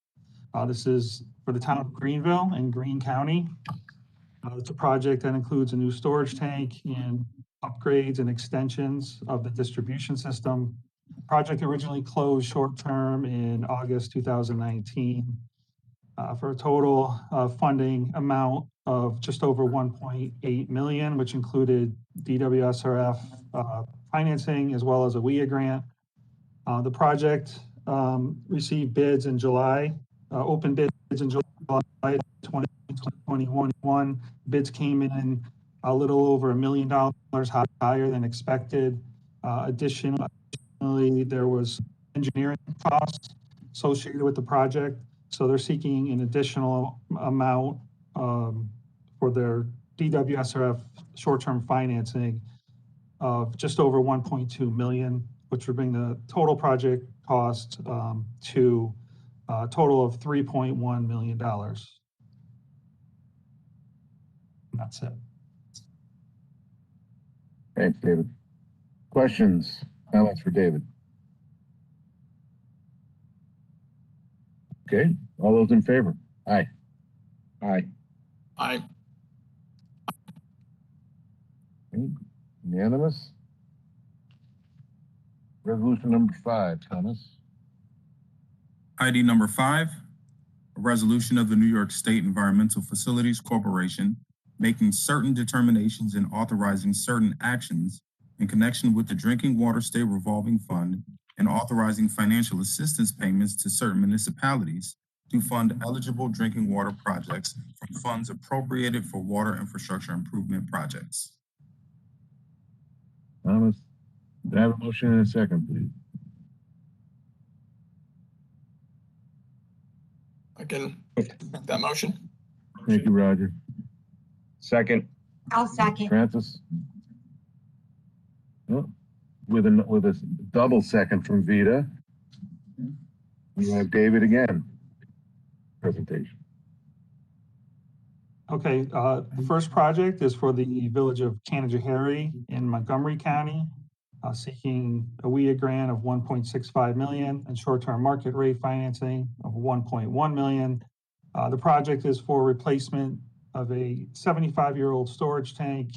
This is for the town of Greenville in Greene County. It's a project that includes a new storage tank and upgrades and extensions of the distribution system. Project originally closed short-term in August 2019 for a total funding amount of just over 1.8 million, which included DWSRF financing as well as a WIA grant. The project received bids in July, open bids in July 2021. Bids came in a little over $1 million higher than expected. Additionally, there was engineering costs associated with the project. So they're seeking an additional amount for their DWSRF short-term financing of just over 1.2 million, which would bring the total project cost to a total of $3.1 million. That's it. Thanks, David. Questions, comments for David? Okay, all those in favor? Aye. Aye. Aye. Okay. Unanimous. Resolution number 5, Thomas. ID number 5, a resolution of the New York State Environmental Facilities Corporation making certain determinations and authorizing certain actions in connection with the Drinking Water State Revolving Fund and authorizing financial assistance payments to certain municipalities to fund eligible drinking water projects from funds appropriated for water infrastructure improvement projects. Thomas, do I have a motion and a second, please? I can make that motion. Thank you, Roger. Second. I'll second. Francis? Oh, with a double second from Vita, we have David again. Presentation. Okay, the first project is for the village of Canajoharie in Montgomery County, seeking a WIA grant of 1.65 million and short-term market rate financing of 1.1 million. The project is for replacement of a 75-year-old storage tank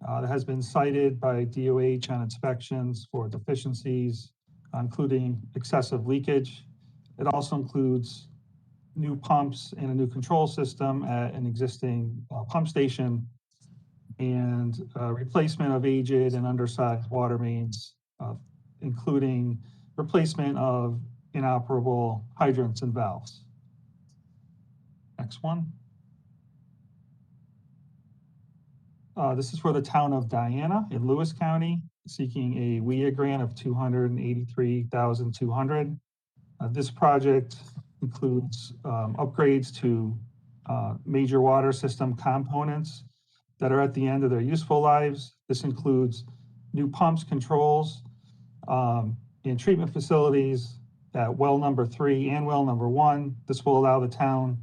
that has been cited by DOH on inspections for deficiencies, including excessive leakage. It also includes new pumps and a new control system at an existing pump station, and replacement of aged and undersized water mains, including replacement of inoperable hydrants and valves. Next one. This is for the town of Diana in Lewis County, seeking a WIA grant of $283,200. This project includes upgrades to major water system components that are at the end of their useful lives. This includes new pumps, controls, and treatment facilities at well number 3 and well number 1. This will allow the town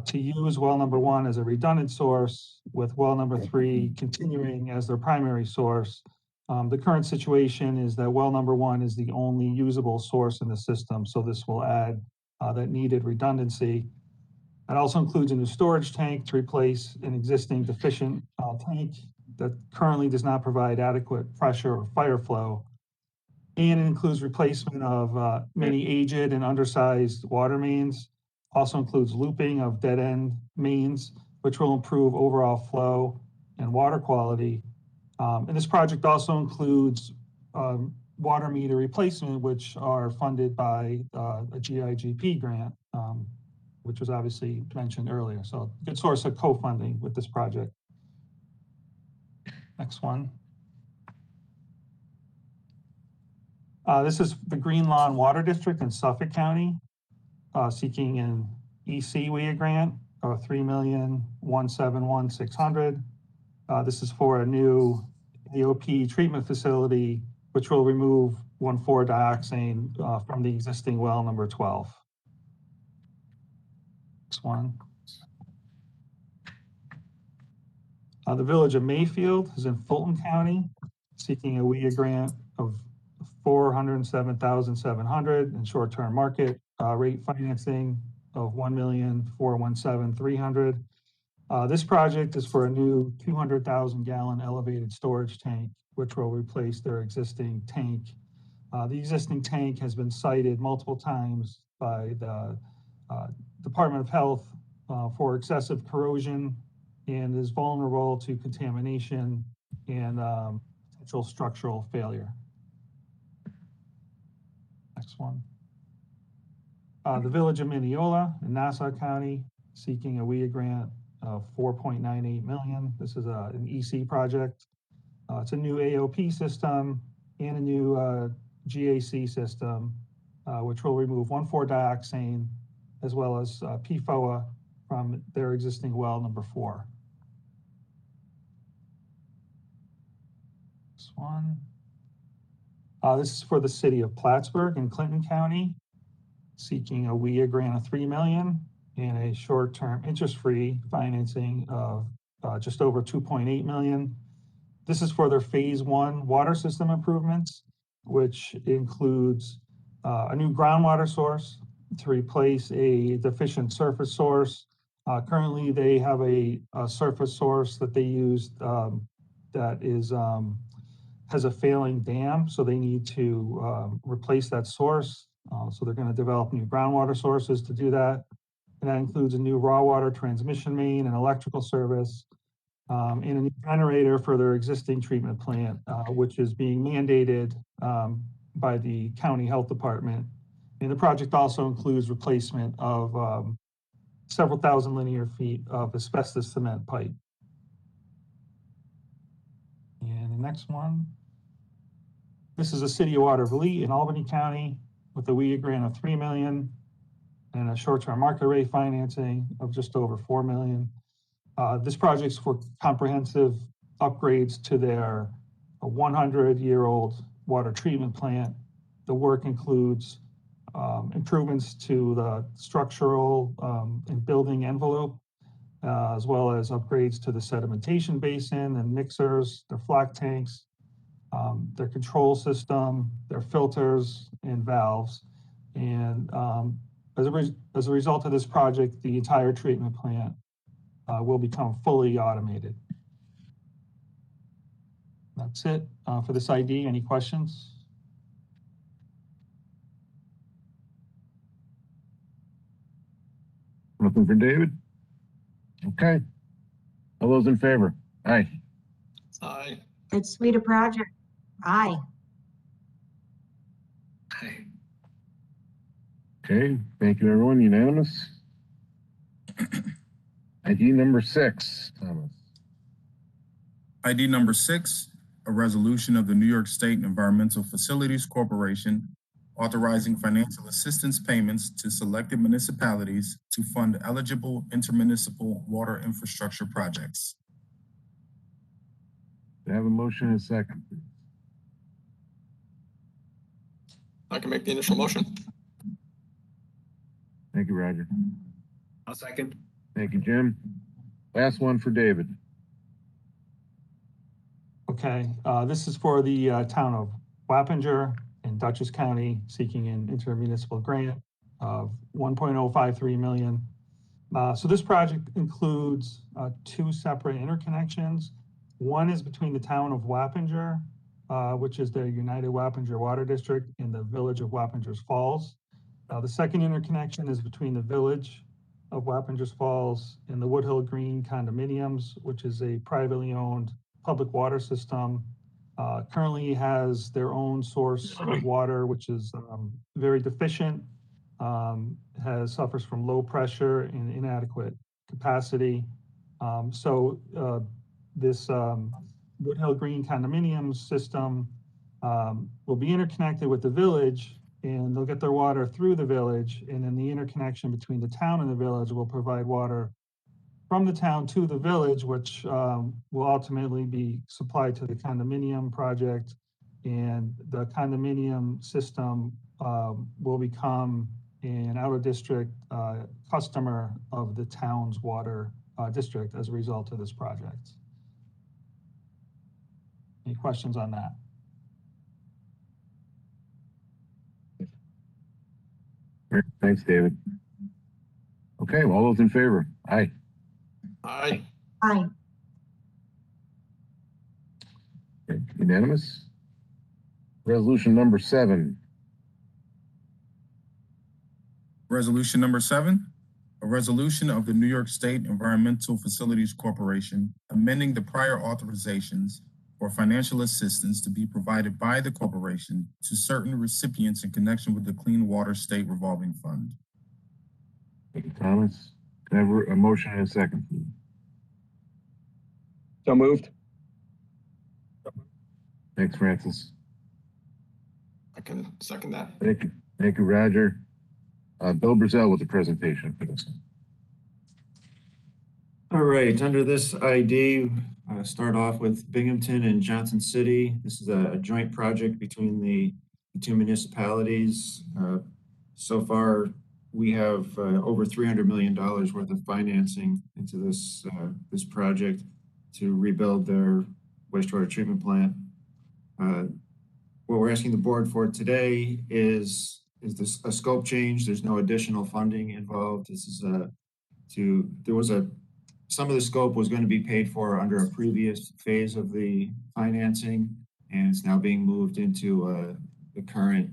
to use well number 1 as a redundant source, with well number 3 continuing as their primary source. The current situation is that well number 1 is the only usable source in the system, so this will add that needed redundancy. It also includes a new storage tank to replace an existing deficient tank that currently does not provide adequate pressure or fire flow. And it includes replacement of many aged and undersized water mains. Also includes looping of dead end mains, which will improve overall flow and water quality. And this project also includes water meter replacement, which are funded by a GIGP grant, which was obviously mentioned earlier. So good source of co-funding with this project. Next one. This is the Green Lawn Water District in Suffolk County, seeking an EC WIA grant of $3,171,600. This is for a new AOP treatment facility, which will remove 1,4-dioxane from the existing well number 12. Next one. The village of Mayfield is in Fulton County, seeking a WIA grant of $407,700 in short-term market rate financing of $1,417,300. This project is for a new 200,000-gallon elevated storage tank, which will replace their existing tank. The existing tank has been cited multiple times by the Department of Health for excessive corrosion and is vulnerable to contamination and potential structural failure. Next one. The village of Mineola in Nassau County, seeking a WIA grant of $4.98 million. This is an EC project. It's a new AOP system and a new GAC system, which will remove 1,4-dioxane as well as PFOA from their existing well number 4. This one. This is for the city of Plattsburgh in Clinton County, seeking a WIA grant of $3 million and a short-term interest-free financing of just over $2.8 million. This is for their phase 1 water system improvements, which includes a new groundwater source to replace a deficient surface source. Currently, they have a surface source that they use that is has a failing dam, so they need to replace that source. So they're going to develop new groundwater sources to do that. And that includes a new raw water transmission main and electrical service, and a new generator for their existing treatment plant, which is being mandated by the county health department. And the project also includes replacement of several thousand linear feet of asbestos cement pipe. And the next one. This is the city of Waterville in Albany County with a WIA grant of $3 million and a short-term market rate financing of just over $4 million. This project's for comprehensive upgrades to their a 100-year-old water treatment plant. The work includes improvements to the structural and building envelope, as well as upgrades to the sedimentation basin and mixers, their flock tanks, their control system, their filters and valves. And as a result of this project, the entire treatment plant will become fully automated. That's it for this ID. Any questions? Nothing for David? Okay. All those in favor? Aye. Aye. It's sweet a project. Aye. Aye. Okay, thank you, everyone. Unanimous. ID number 6, Thomas. ID number 6, a resolution of the New York State Environmental Facilities Corporation authorizing financial assistance payments to selected municipalities to fund eligible intermunicipal water infrastructure projects. Do I have a motion and a second, please? I can make the initial motion. Thank you, Roger. I'll second. Thank you, Jim. Last one for David. Okay, this is for the town of Wappinger in Dutchess County, seeking an intermunicipal grant of $1.053 million. So this project includes 2 separate interconnections. One is between the town of Wappinger, which is the United Wappinger Water District, in the village of Wappingers Falls. The second interconnection is between the village of Wappingers Falls and the Woodhill Green condominiums, which is a privately owned public water system. Currently has their own source of water, which is very deficient, suffers from low pressure and inadequate capacity. This Woodhill Green condominium system will be interconnected with the village, and they'll get their water through the village, and then the interconnection between the town and the village will provide water from the town to the village, which will ultimately be supplied to the condominium project, and the condominium system will become an out-of-district customer of the town's water district as a result of this project. Any questions on that? Great. Thanks, David. Okay, well, all those in favor? Aye. Aye. Aye. Okay, unanimous. Resolution number 7. Resolution number 7, a resolution of the New York State Environmental Facilities Corporation amending the prior authorizations for financial assistance to be provided by the corporation to certain recipients in connection with the Clean Water State Revolving Fund. Thank you, Thomas. Can I have a motion and a second, please? So moved. Thanks, Francis. I can second that. Thank you. Thank you, Roger. Bill Brazell with the presentation for this one. All right, under this ID, start off with Binghamton and Johnson City. This is a joint project between the 2 municipalities. So far, we have over $300 million worth of financing into this project to rebuild their wastewater treatment plant. What we're asking the board for today is this a scope change. There's no additional funding involved. This is some of the scope was going to be paid for under a previous phase of the financing, and it's now being moved into the current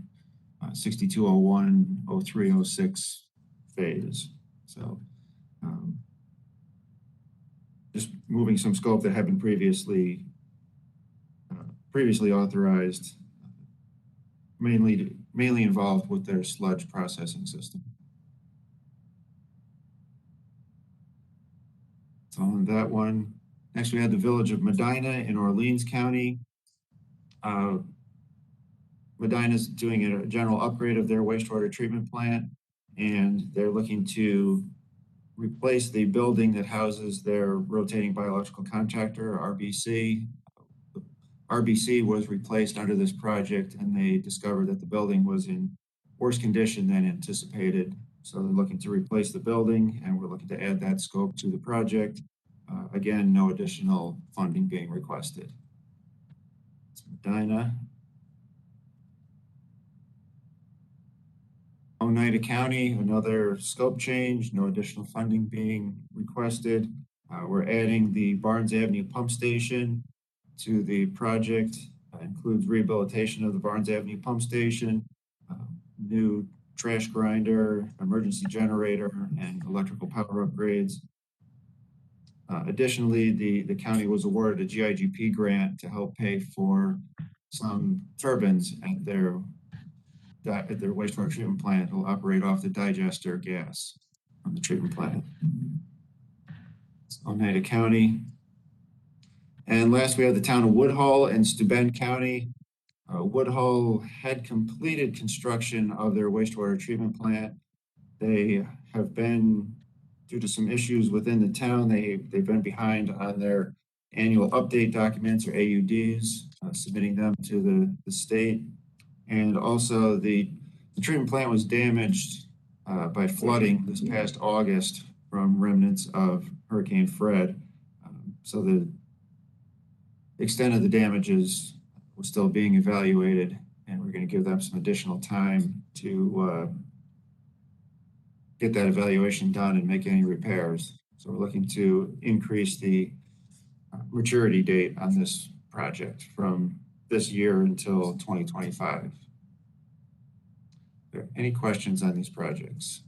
6201, 03, 06 phase. So just moving some scope that had been previously authorized, mainly involved with their sludge processing system. So on that one, next we had the village of Medina in Orleans County. Medina's doing a general upgrade of their wastewater treatment plant, and they're looking to replace the building that houses their rotating biological contractor, RBC. RBC was replaced under this project, and they discovered that the building was in worse condition than anticipated. So they're looking to replace the building, and we're looking to add that scope to the project. Again, no additional funding being requested. Medina. Oneida County, another scope change, no additional funding being requested. We're adding the Barnes Avenue pump station to the project. Includes rehabilitation of the Barnes Avenue pump station, new trash grinder, emergency generator, and electrical power upgrades. Additionally, the county was awarded a GIGP grant to help pay for some turbines at their wastewater treatment plant. Will operate off the digester gas on the treatment plant. It's Oneida County. And last, we have the town of Woodhull and Steuben County. Woodhull had completed construction of their wastewater treatment plant. They have been, due to some issues within the town, they've been behind on their annual update documents, or AUDs, submitting them to the state. And also the treatment plant was damaged by flooding this past August from remnants of Hurricane Fred. So the extent of the damages was still being evaluated, and we're going to give them some additional time to get that evaluation done and make any repairs. So we're looking to increase the maturity date on this project from this year until 2025. Are there any questions on these projects?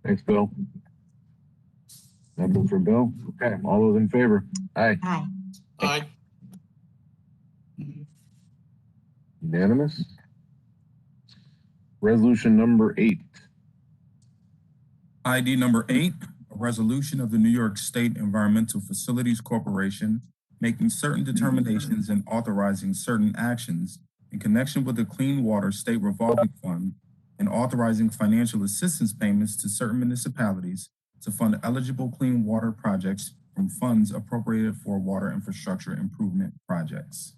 Thanks, Bill. Nothing for Bill. Okay, all those in favor? Aye. Aye. Aye. Unanimous. Resolution number 8. ID number 8, a resolution of the New York State Environmental Facilities Corporation making certain determinations and authorizing certain actions in connection with the Clean Water State Revolving Fund and authorizing financial assistance payments to certain municipalities to fund eligible clean water projects from funds appropriated for water infrastructure improvement projects.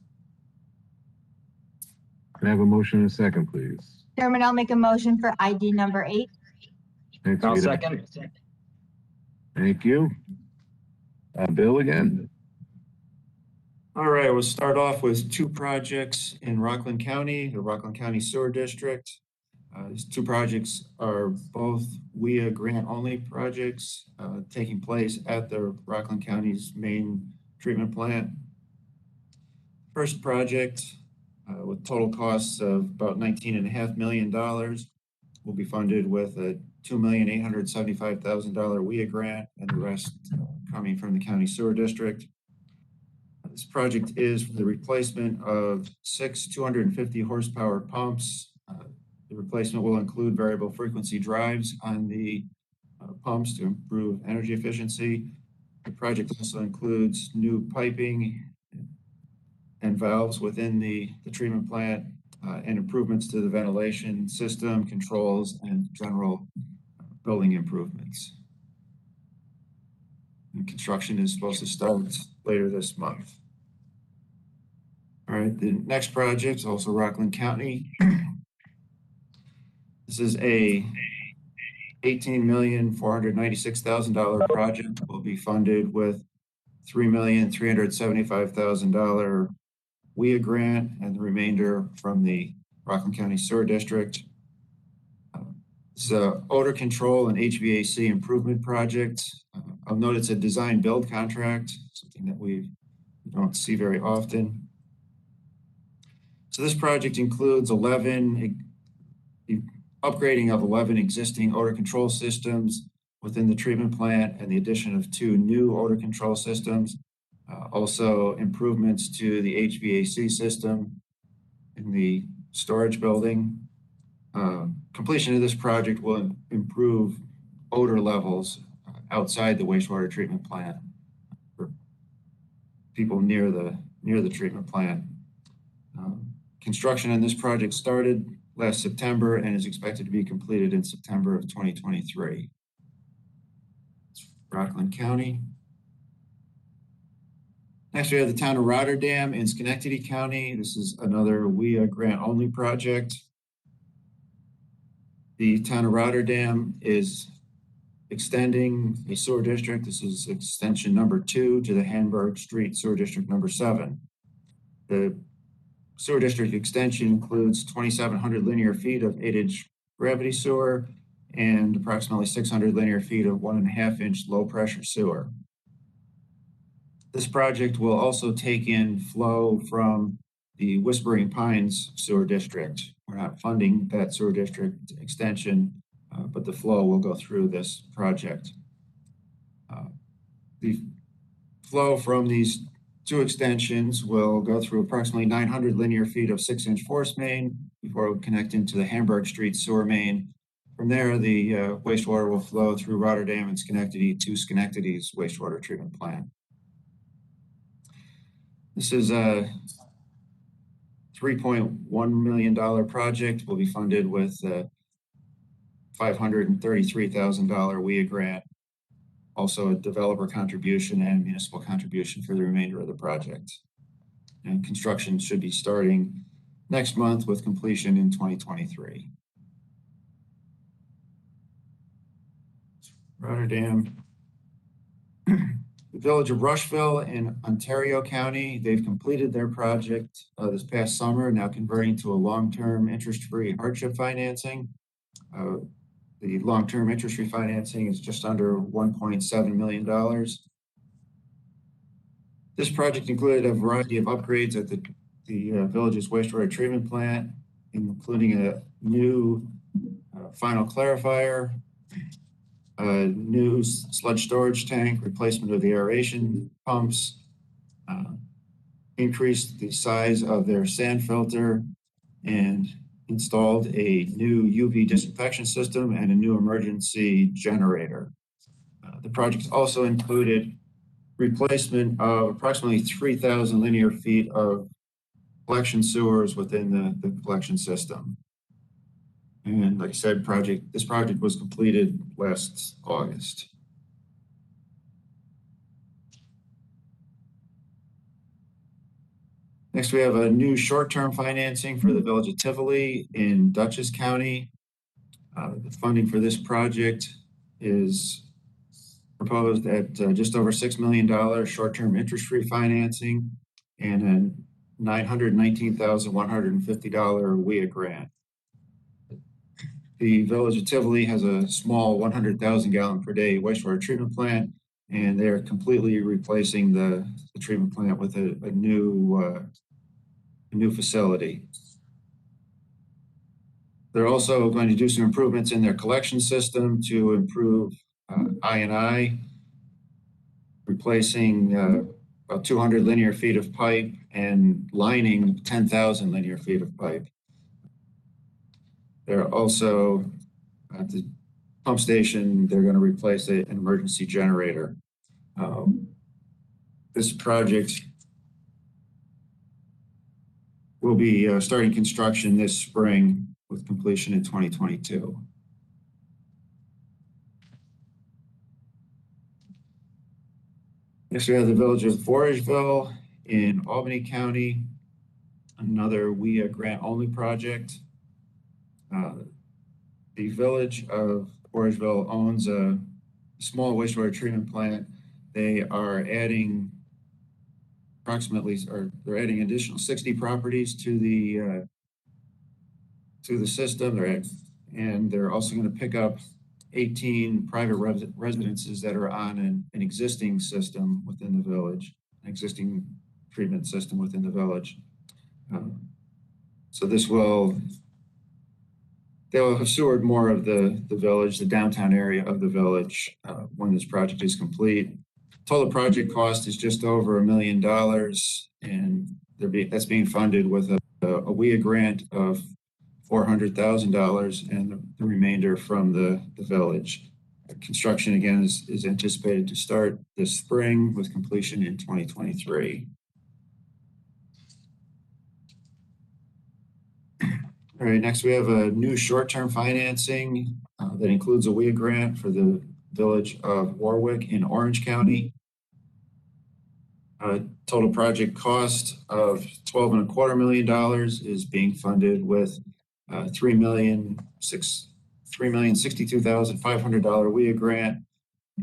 Can I have a motion in a second, please? Chairman, I'll make a motion for ID number 8. Thanks, I'll Rita. second. Thank you. Bill again. All right, we'll start off with 2 projects in Rockland County, the Rockland County Sewer District. These 2 projects are both WIA grant-only projects taking place at the Rockland County's main treatment plant. First project, with total costs of about $19.5 million, will be funded with a $2,875,000 WIA grant, and the rest coming from the County Sewer District. This project is for the replacement of 6 250 horsepower pumps. The replacement will include variable frequency drives on the pumps to improve energy efficiency. The project also includes new piping and valves within the treatment plant and improvements to the ventilation system, controls, and general building improvements. And construction is supposed to start later this month. All right, the next project is also Rockland County. This is a $18,496,000 project. Will be funded with $3,375,000 WIA grant, and the remainder from the Rockland County Sewer District. This is a odor control and HVAC improvement project. I'll note it's a design build contract, something that we don't see very often. So this project includes upgrading of 11 existing odor control systems within the treatment plant and the addition of 2 new odor control systems. Also improvements to the HVAC system in the storage building. Completion of this project will improve odor levels outside the wastewater treatment plant for people near the treatment plant. Construction on this project started last September and is expected to be completed in September of 2023. Rockland County. Next, we have the town of Rotterdam in Schenectady County. This is another WIA grant-only project. The town of Rotterdam is extending a sewer district. This is extension number 2 to the Hamburg Street Sewer District number 7. The sewer district extension includes 2,700 linear feet of 8-inch gravity sewer and approximately 600 linear feet of 1.5-inch low-pressure sewer. This project will also take in flow from the Whispering Pines Sewer District. We're not funding that sewer district extension, but the flow will go through this project. The flow from these 2 extensions will go through approximately 900 linear feet of 6-inch force main before it will connect into the Hamburg Street sewer main. From there, the wastewater will flow through Rotterdam and Schenectady to Schenectady's wastewater treatment plant. This is a $3.1 million project. Will be funded with a $533,000 WIA grant, also a developer contribution and municipal contribution for the remainder of the project. And construction should be starting next month with completion in 2023. Rotterdam. The village of Rushville in Ontario County, they've completed their project this past summer, now converting to a long-term interest-free hardship financing. The long-term interest-free financing is just under $1.7 million. This project included a variety of upgrades at the village's wastewater treatment plant, including a new final clarifier, a new sludge storage tank, replacement of the aeration pumps, increased the size of their sand filter, and installed a new UV disinfection system and a new emergency generator. The project also included replacement of approximately 3,000 linear feet of collection sewers within the collection system. And like I said, this project was completed last August. Next, we have a new short-term financing for the village of Tivoli in Dutchess County. The funding for this project is proposed at just over $6 million short-term interest-free financing and a $919,150 WIA grant. The village of Tivoli has a small 100,000 gallon per day wastewater treatment plant, and they're completely replacing the treatment plant with a new facility. They're also going to do some improvements in their collection system to improve I&I, replacing about 200 linear feet of pipe and lining 10,000 linear feet of pipe. They're also at the pump station, they're going to replace an emergency generator. This project will be starting construction this spring with completion in 2022. Next, we have the village of Vorageville in Albany County, another WIA grant-only project. The village of Vorageville owns a small wastewater treatment plant. They are adding they're adding additional 60 properties to the system. And they're also going to pick up 18 private residences that are on an existing system within the village, an existing treatment system within the village. So they'll have sewered more of the village, the downtown area of the village when this project is complete. Total project cost is just over $1 million, and that's being funded with a WIA grant of $400,000 and the remainder from the village. Construction again is anticipated to start this spring with completion in 2023. All right, next we have a new short-term financing that includes a WIA grant for the Village of Warwick in Orange County. Total project cost of $12.25 million is being funded with $3,062,500 WIA grant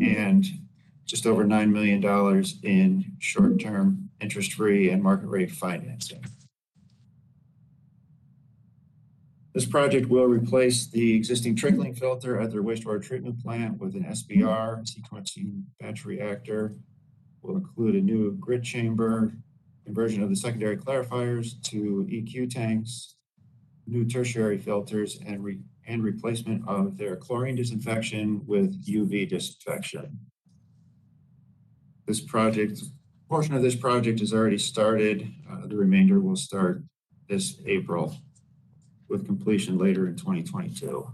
and just over $9 million in short-term interest-free and market rate financing. This project will replace the existing trickling filter at their wastewater treatment plant with an SBR, sequencing batch reactor. Will include a new grid chamber, conversion of the secondary clarifiers to EQ tanks, new tertiary filters, and replacement of their chlorine disinfection with UV disinfection. Portion of this project is already started. The remainder will start this April with completion later in 2022.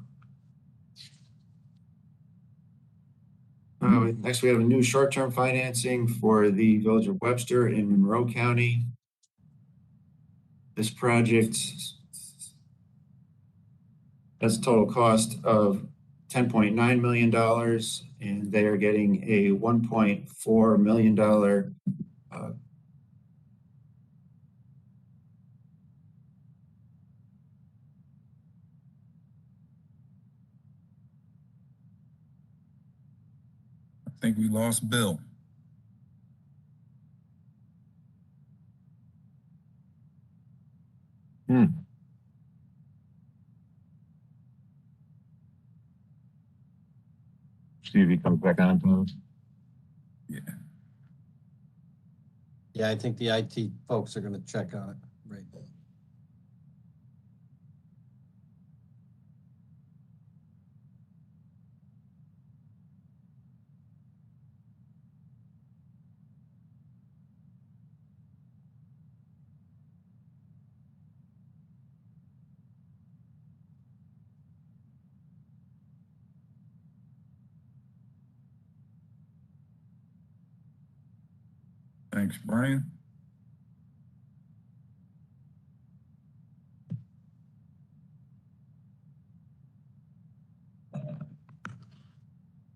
Next, we have a new short-term financing for the Village of Webster in Monroe County. This project has a total cost of $10.9 million, and they are getting a $1.4 million I think we lost Bill. See if he comes back on to us. Yeah. Yeah, I think the IT folks are gonna check on it right now. Thanks, Brian.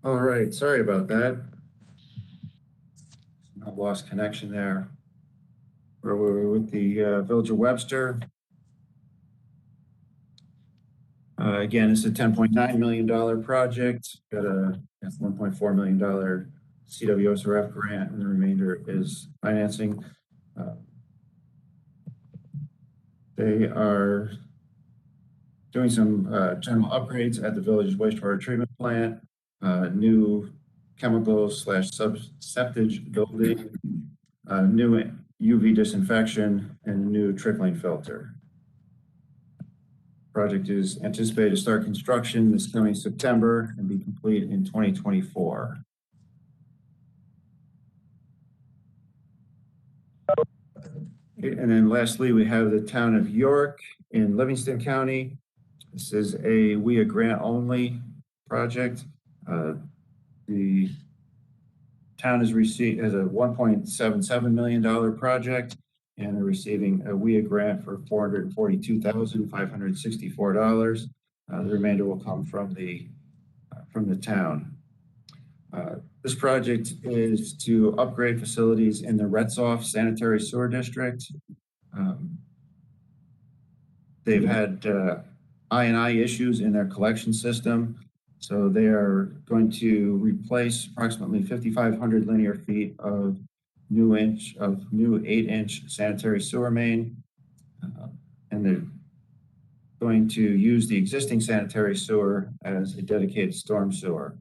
All right, sorry about that. I lost connection there. We're with the Village of Webster. Again, it's a $10.9 million project. Got a $1.4 million CWSRF grant, and the remainder is financing. They are doing some general upgrades at the village's wastewater treatment plant, new chemicals/septage building, new UV disinfection, and new trickling filter. Project is anticipated to start construction this coming September and be complete in 2024. And then lastly, we have the town of York in Livingston County. This is a WIA grant only project. The town has received as a $1.77 million project, and they're receiving a WIA grant for $442,564. The remainder will come from the town. This project is to upgrade facilities in the Retzoff Sanitary Sewer District. They've had I&I issues in their collection system, so they are going to replace approximately 5,500 linear feet of new 8-inch sanitary sewer main, and they're going to use the existing sanitary sewer as a dedicated storm sewer.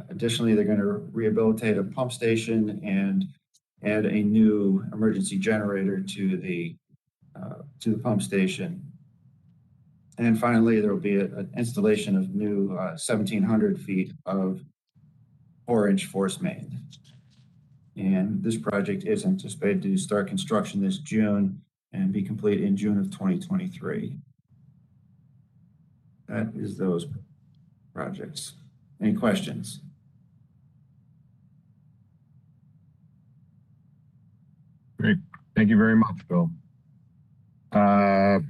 Additionally, they're going to rehabilitate a pump station and add a new emergency generator to the pump station. And finally, there will be an installation of new 1,700 feet of 4-inch force main. And this project is anticipated to start construction this June and be complete in June of 2023. That is those projects. Any questions? Great. Thank you very much, Bill. If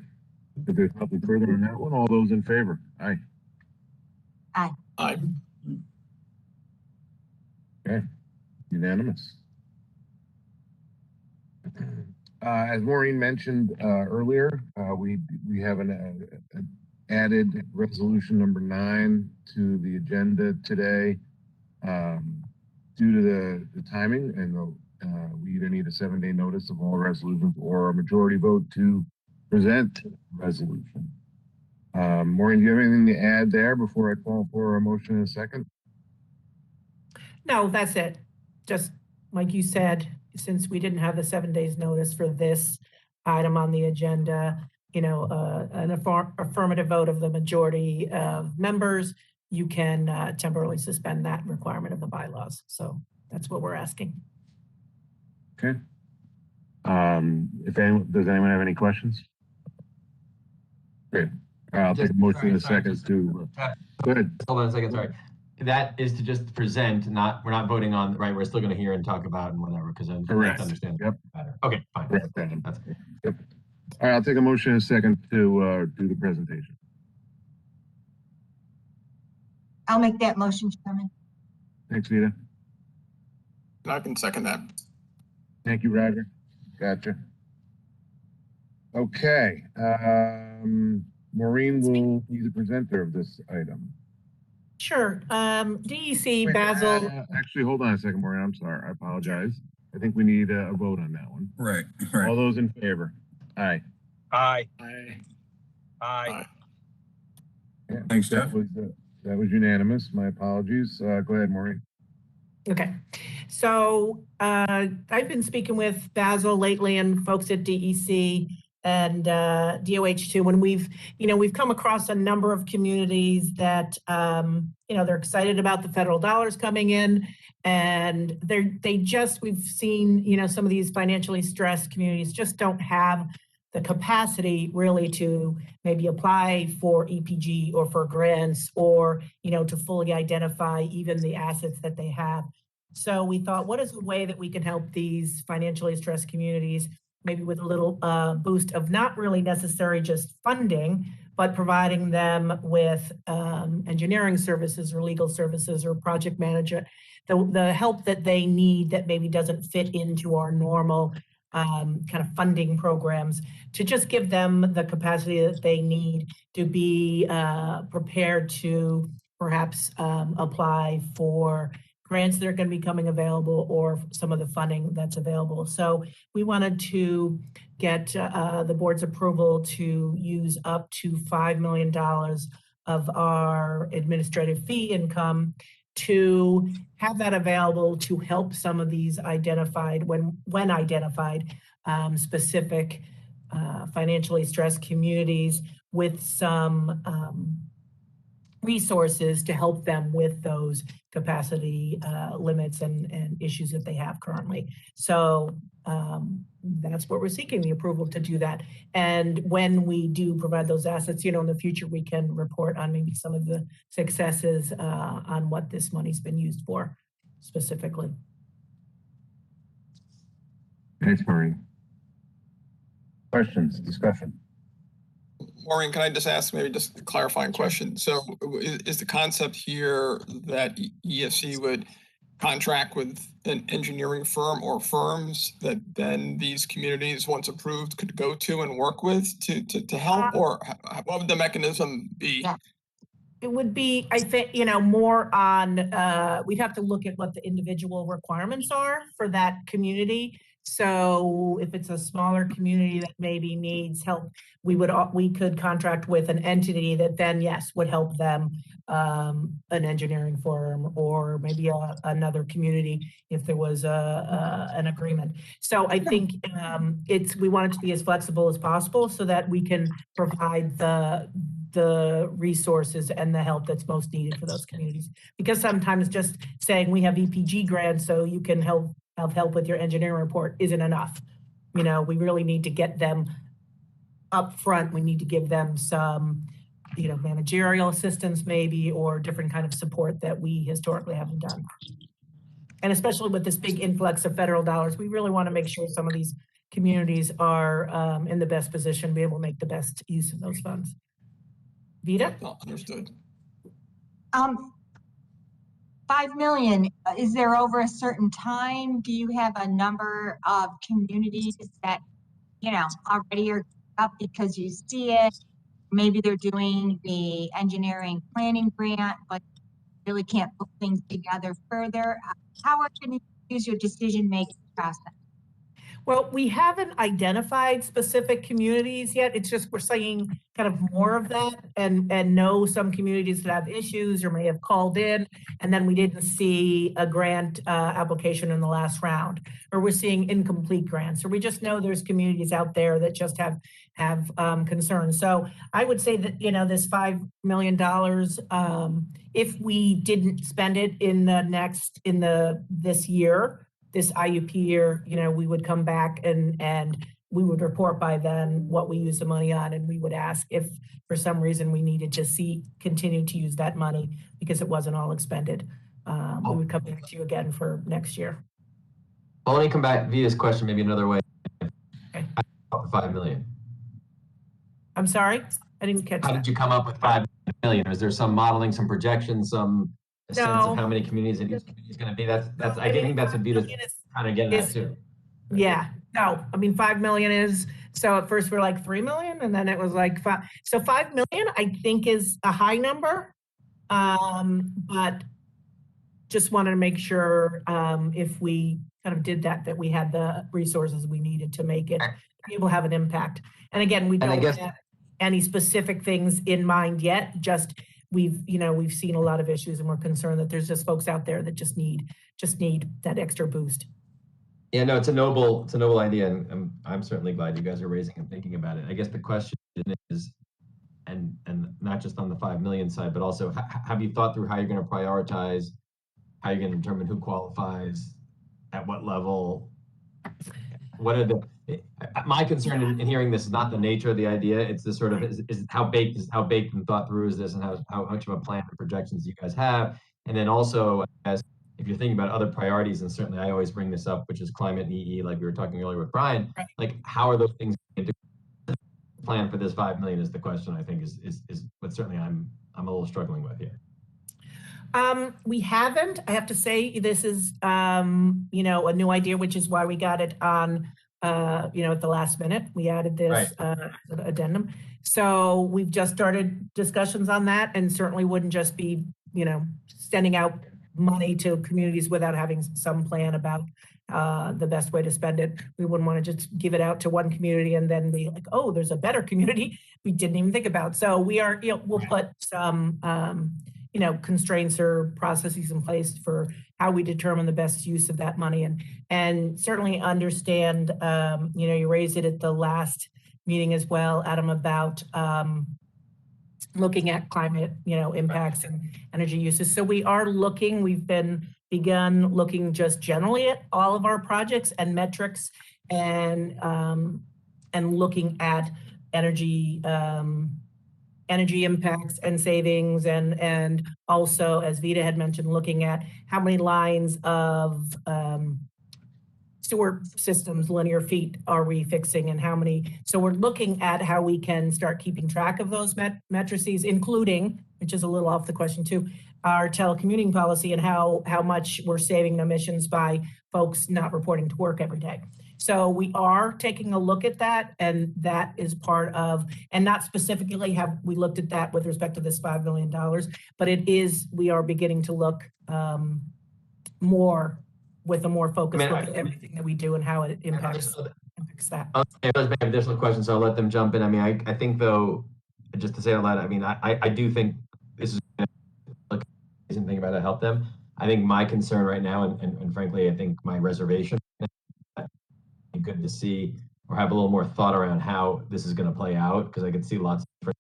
there's nothing further on that one, all those in favor? Aye. Aye. Aye. Okay, unanimous. As Maureen mentioned earlier, we have an added resolution number 9 to the agenda today. Due to the timing, and we either need a 7-day notice of all resolutions or a majority vote to present resolution. Maureen, do you have anything to add there before I call for a motion in a second? No, that's it. Just like you said, since we didn't have the 7 days notice for this item on the agenda, an affirmative vote of the majority of members, you can temporarily suspend that requirement of the bylaws. So that's what we're asking. Okay. Does anyone have any questions? Great. I'll take a motion in a second to. Go ahead. Hold on a second, sorry. That is to just present, we're not voting on, right? We're still going to hear and talk about and whatever, because I like to understand better. Okay, fine. That's good. Yep. All right, I'll take a motion in a second to do the presentation. I'll make that motion, Chairman. Thanks, Vita. I can second that. Thank you, Roger. Gotcha. Okay. Maureen will be the presenter of this item. Sure. DEC, Wait, Basil. Actually, hold on a second, Maureen. I'm sorry. I apologize. I think we need a vote on that one. Right. All those in favor? Aye. Aye. Aye. Aye. Yeah, Thanks, Jeff. That was unanimous. My apologies. Go ahead, Maureen. Okay. So I've been speaking with Basil lately and folks at DEC and DOH too. When we've come across a number of communities that, they're excited about the federal dollars coming in, and we've seen, some of these financially stressed communities just don't have the capacity really to maybe apply for EPG or for grants or, to fully identify even the assets that they have. So we thought, what is a way that we can help these financially stressed communities, maybe with a little boost of not really necessary just funding, but providing them with engineering services or legal services or project management, the help that they need that maybe doesn't fit into our normal kind of funding programs, to just give them the capacity that they need to be prepared to perhaps apply for grants that are going to be coming available or some of the funding that's available. So we wanted to get the board's approval to use up to $5 million of our administrative fee income to have that available to help some of these identified, when identified, specific financially stressed communities with some resources to help them with those capacity limits and issues that they have currently. So that's what we're seeking, the approval to do that. And when we do provide those assets, in the future, we can report on maybe some of the successes on what this money's been used for specifically. Thanks, Maureen. Questions, discussion? Maureen, can I just ask maybe just a clarifying question? So is the concept here that ESC would contract with an engineering firm or firms that then these communities, once approved, could go to and work with to help? Or what would the mechanism be? Yeah. It would be, I think, more on, we'd have to look at what the individual requirements are for that community. So if it's a smaller community that maybe needs help, we could contract with an entity that then, yes, would help them, an engineering firm or maybe another community if there was an agreement. So I think we want it to be as flexible as possible so that we can provide the resources and the help that's most needed for those communities. Because sometimes just saying we have EPG grants so you can have help with your engineering report isn't enough. We really need to get them up front. We need to give them some, managerial assistance maybe, or different kind of support that we historically haven't done. And especially with this big influx of federal dollars, we really want to make sure some of these communities are in the best position to be able to make the best use of those funds. Vita? Understood. 5 million, is there over a certain time? Do you have a number of communities that, already are up because you see it? Maybe they're doing the engineering planning grant, but really can't put things together further. How are you going to use your decision-making process? Well, we haven't identified specific communities yet. It's just we're seeing kind of more of that and know some communities that have issues or may have called in, and then we didn't see a grant application in the last round, or we're seeing incomplete grants, or we just know there's communities out there that just have concerns. So I would say that, this $5 million, if we didn't spend it in this year, this IUP year, we would come back and we would report by then what we use the money on, and we would ask if for some reason we needed to continue to use that money because it wasn't all expended. We would come back to you again for next year. I'll only come back via this question maybe another way. Okay. 5 million. I'm sorry, I didn't catch that. How did you come up with 5 million? Is there some modeling, some projections, some sense of how many communities and each community is going to be? That's I think that's what Vita's kind of getting at too. Yeah, no, I mean, 5 million is, so at first we're like 3 million and then it was like 5. So 5 million I think is a high number, but just wanted to make sure if we kind of did that we had the resources we needed to make it be able to have an impact. And again, we don't have any specific things in mind yet, just we've seen a lot of issues and we're concerned that there's just folks out there that just need that extra boost. Yeah, no, it's a noble idea, and I'm certainly glad you guys are raising and thinking about it. I guess the question is, and not just on the 5 million side, but also have you thought through how you're going to prioritize, how you're going to determine who qualifies, at what level? What are my concern in hearing this is not the nature of the idea. It's the sort of is how baked and thought through is this, and how much of a plan and projections you guys have, and then also as if you're thinking about other priorities, and certainly I always bring this up, which is climate and EE, like we were talking earlier with Brian. Like, how are those things going to plan for this 5 million is the question I think is what certainly I'm a little struggling with here. We haven't. I have to say this is a new idea, which is why we got it on at the last minute. We added this addendum. So we've just started discussions on that, and certainly wouldn't just be sending out money to communities without having some plan about the best way to spend it. We wouldn't want to just give it out to one community and then be like, oh, there's a better community we didn't even think about. So we are, we'll put some, constraints or processes in place for how we determine the best use of that money, and certainly understand, you raised it at the last meeting as well, Adam, about looking at climate, impacts and energy uses. So we are looking, we've begun looking just generally at all of our projects and metrics, and looking at energy impacts and savings, and also, as Vita had mentioned, looking at how many lines of sewer systems, linear feet, are we fixing, and how many. So we're looking at how we can start keeping track of those matrices, including, which is a little off the question too, our telecommuting policy and how much we're saving emissions by folks not reporting to work every day. So we are taking a look at that, and that is part of, and not specifically have we looked at that with respect to this $5 million, but we are beginning to look more with a more focused look at everything that we do and how it impacts that. Okay, those may have additional questions, so I'll let them jump in. I mean, I think though, just to say out loud, I mean, I do think this is something about to help them. I think my concern right now, and frankly, I think my reservation, good to see or have a little more thought around how this is going to play out, because I could see lots of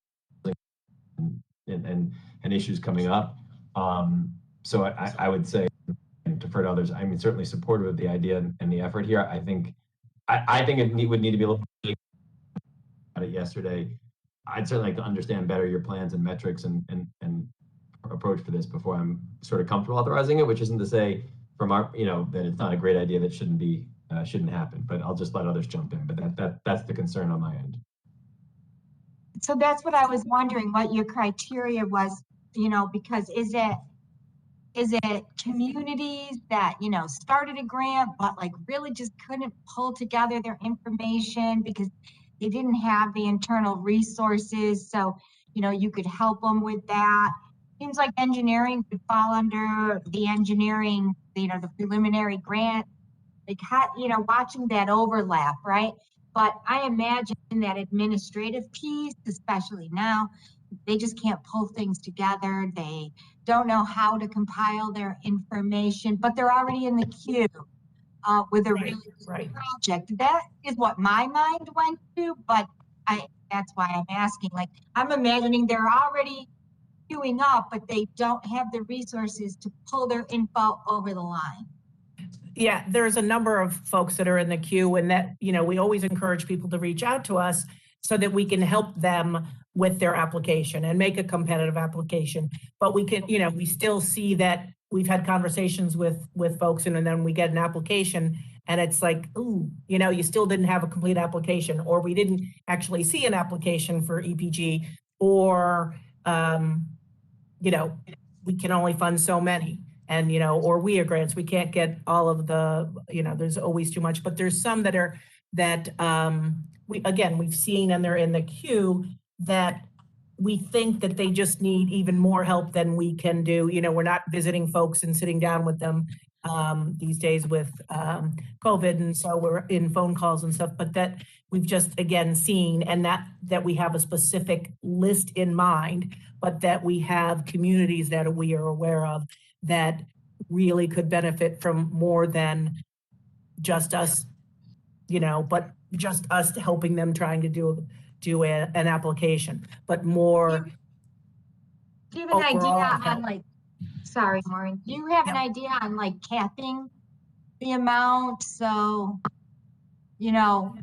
and issues coming up. So I would say, and defer to others, I mean, certainly supportive of the idea and the effort here. I think it would need to be a little bit about it yesterday. I'd certainly like to understand better your plans and metrics and approach for this before I'm sort of comfortable authorizing it, which isn't to say from our, that it's not a great idea that shouldn't happen, but I'll just let others jump in. But that's the concern on my end. So that's what I was wondering, what your criteria was, because is it Is it communities that, you know, started a grant, but like really just couldn't pull together their information because they didn't have the internal resources? So, you know, you could help them with that. Seems like engineering could fall under the engineering, you know, the preliminary grant, like how, you know, watching that overlap, right? But I imagine that administrative piece, especially now, they just can't pull things together. They don't know how to compile their information, but they're already in the queue with a really Right. project. That is what my mind went to, but that's why I'm asking. Like, I'm imagining they're already queuing up, but they don't have the resources to pull their info over the line. Yeah, there's a number of folks that are in the queue, and that, you know, we always encourage people to reach out to us so that we can help them with their application and make a competitive application. But we can, you know, we still see that we've had conversations with folks, and then we get an application and it's like, ooh, you know, you still didn't have a complete application, or we didn't actually see an application for EPG, or, you know, we can only fund so many. And, you know, or WIA grants, we can't get all of the, you know, there's always too much, but there's some that are, that we've seen, and they're in the queue, that we think that they just need even more help than we can do. You know, we're not visiting folks and sitting down with them these days with COVID. And so we're in phone calls and stuff, but that we've just, again, seen, and that we have a specific list in mind, but that we have communities that we are aware of that really could benefit from more than just us, you know, but just us helping them trying to do an application, but more. Do you have an idea help. on like, sorry, Maureen, do you have an idea on like capping the amount? So, you know,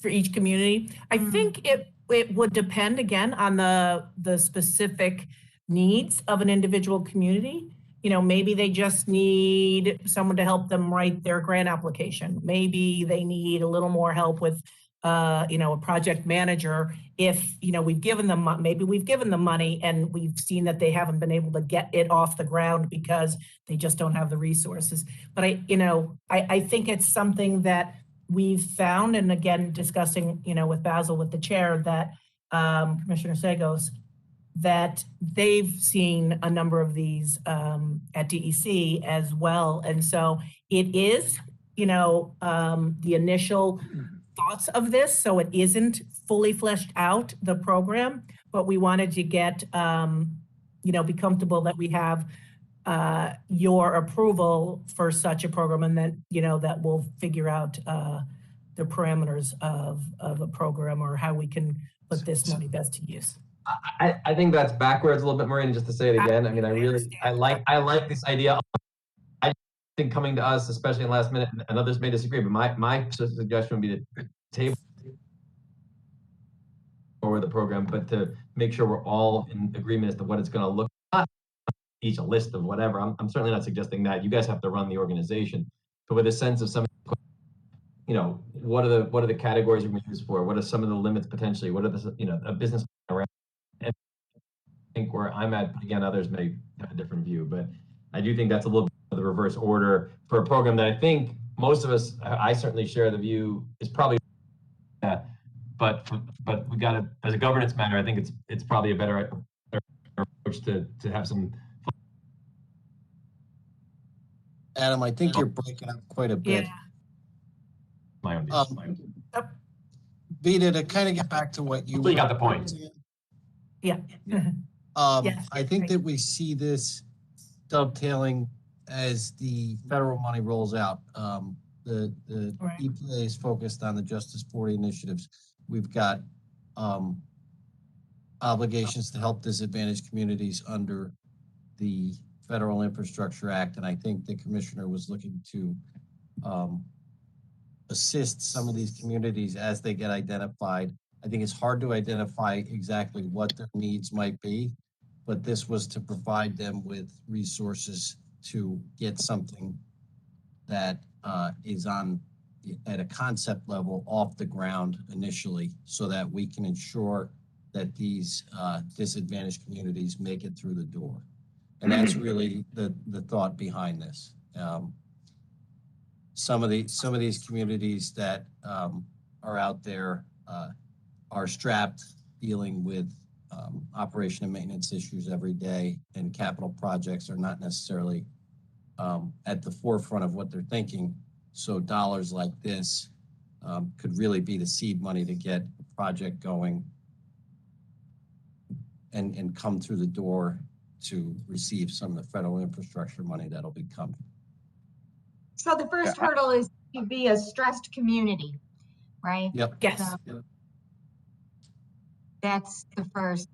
For each community, I think it would depend again on the specific needs of an individual community. You know, maybe they just need someone to help them write their grant application. Maybe they need a little more help with, you know, a project manager. If, you know, we've given them money and we've seen that they haven't been able to get it off the ground because they just don't have the resources. But I think it's something that we've found, and again, discussing, you know, with Basil, with the chair, that Commissioner Sagos, that they've seen a number of these at DEC as well. And so it is, you know, the initial thoughts of this, so it isn't fully fleshed out, the program, but we wanted to get, you know, be comfortable that we have your approval for such a program, and then, you know, that we'll figure out the parameters of a program, or how we can put this money best to use. I think that's backwards a little bit, Maureen, just to say it again. I mean, I like this idea. I think coming to us, especially in last minute, and others may disagree, but my suggestion would be to table for the program, but to make sure we're all in agreement as to what it's going to look like. Each a list of whatever. I'm certainly not suggesting that. You guys have to run the organization, but with a sense of some, you know, what are the categories we're going to use for? What are some of the limits potentially? What are the, you know, a business around? And I think where I'm at, again, others may have a different view, but I do think that's a little bit of the reverse order for a program that I think most of us, I certainly share the view, is probably that, but we got to, as a governance matter, I think it's probably a better approach to have some. Adam, I think you're breaking up quite a bit. Yeah. My own view. Vita, to kind of get back to what you got the point. Yeah. Yes, I think that we see this dovetailing as the federal money rolls out. The Right. EPA is focused on the Justice 40 initiatives. We've got obligations to help disadvantaged communities under the Federal Infrastructure Act, and I think the commissioner was looking to assist some of these communities as they get identified. I think it's hard to identify exactly what their needs might be, but this was to provide them with resources to get something that is on at a concept level off the ground initially, so that we can ensure that these disadvantaged communities make it through the door. And that's really the thought behind this. Some of these communities that are out there are strapped dealing with operation and maintenance issues every day, and capital projects are not necessarily at the forefront of what they're thinking. So dollars like this could really be the seed money to get a project going and come through the door to receive some of the federal infrastructure money that'll be coming. So the first hurdle is to be a stressed community, right? Yep. Yes. So that's the first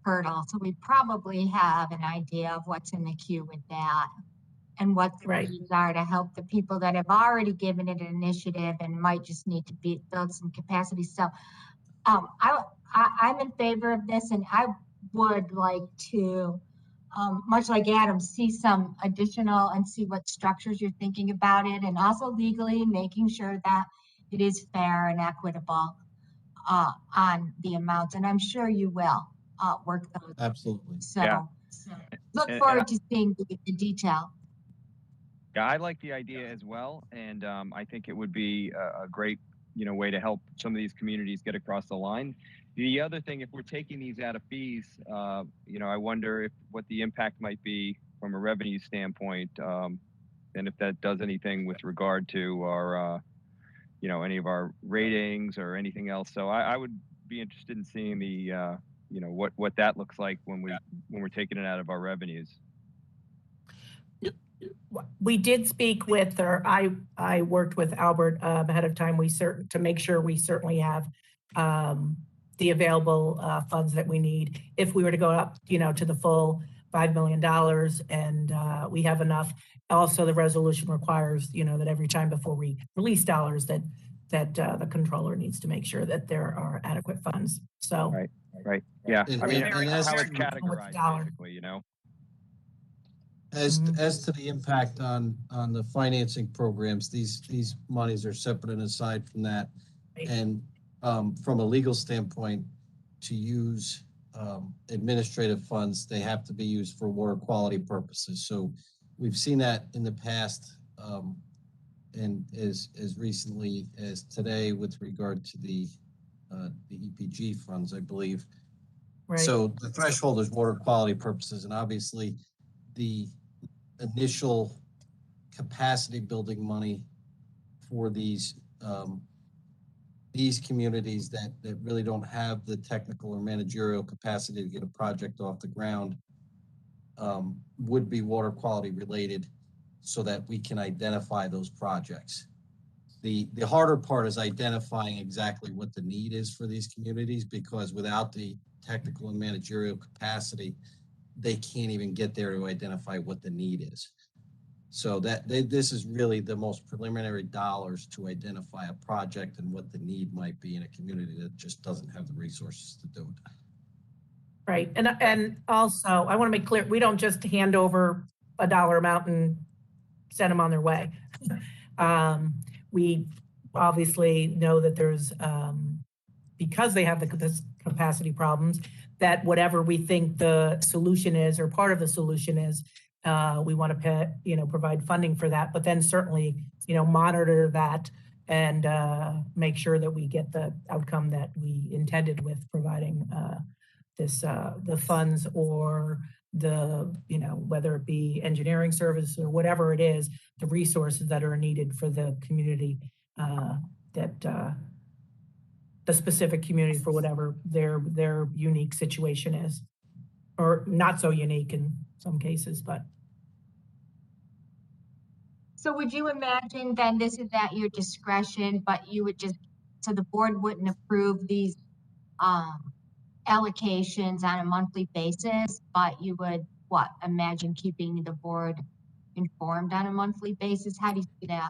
hurdle. So we probably have an idea of what's in the queue with that and what the needs are to help the people that have already given it an initiative and might just need to build some capacity. So I'm in favor of this, and I would like to, much like Adam, see some additional and see what structures you're thinking about it, and also legally making sure that it is fair and equitable on the amounts. And I'm sure you will work those. Absolutely. So look forward to seeing the detail. Yeah, I like the idea as well, and I think it would be a great, way to help some of these communities get across the line. The other thing, if we're taking these out of fees, I wonder what the impact might be from a revenue standpoint, and if that does anything with regard to our, any of our ratings or anything else. So I would be interested in seeing the, what that looks like when we're taking it out of our revenues. We did speak with, or I worked with Albert ahead of time. To make sure we certainly have the available funds that we need if we were to go up, to the full $5 million, and we have enough. Also, the resolution requires, that every time before we release dollars, that the controller needs to make sure that there are adequate funds. So right, yeah. And, I mean, and how as it's categorized, basically, As to the impact on the financing programs, these monies are separate and aside from that. And from a legal standpoint, to use administrative funds, they have to be used for water quality purposes. So we've seen that in the past, and as recently as today with regard to the EPG funds, I believe. Right. So the threshold is water quality purposes, and obviously the initial capacity building money for these communities that really don't have the technical or managerial capacity to get a project off the ground would be water quality related, so that we can identify those projects. The harder part is identifying exactly what the need is for these communities, because without the technical and managerial capacity, they can't even get there to identify what the need is. So this is really the most preliminary dollars to identify a project and what the need might be in a community that just doesn't have the resources to do it. Right, and also I want to make clear, we don't just hand over a dollar amount and send them on their way. We obviously know that there's, because they have the capacity problems, that whatever we think the solution is, or part of the solution is, we want to provide funding for that, but then certainly, monitor that and make sure that we get the outcome that we intended with providing the funds, or the, whether it be engineering service or whatever it is, the resources that are needed for the community, the specific community for whatever their unique situation is, or not so unique in some cases, but. So would you imagine then this is at your discretion, but you would just, so the board wouldn't approve these allocations on a monthly basis, but you would, imagine keeping the board informed on a monthly basis? How do you see that?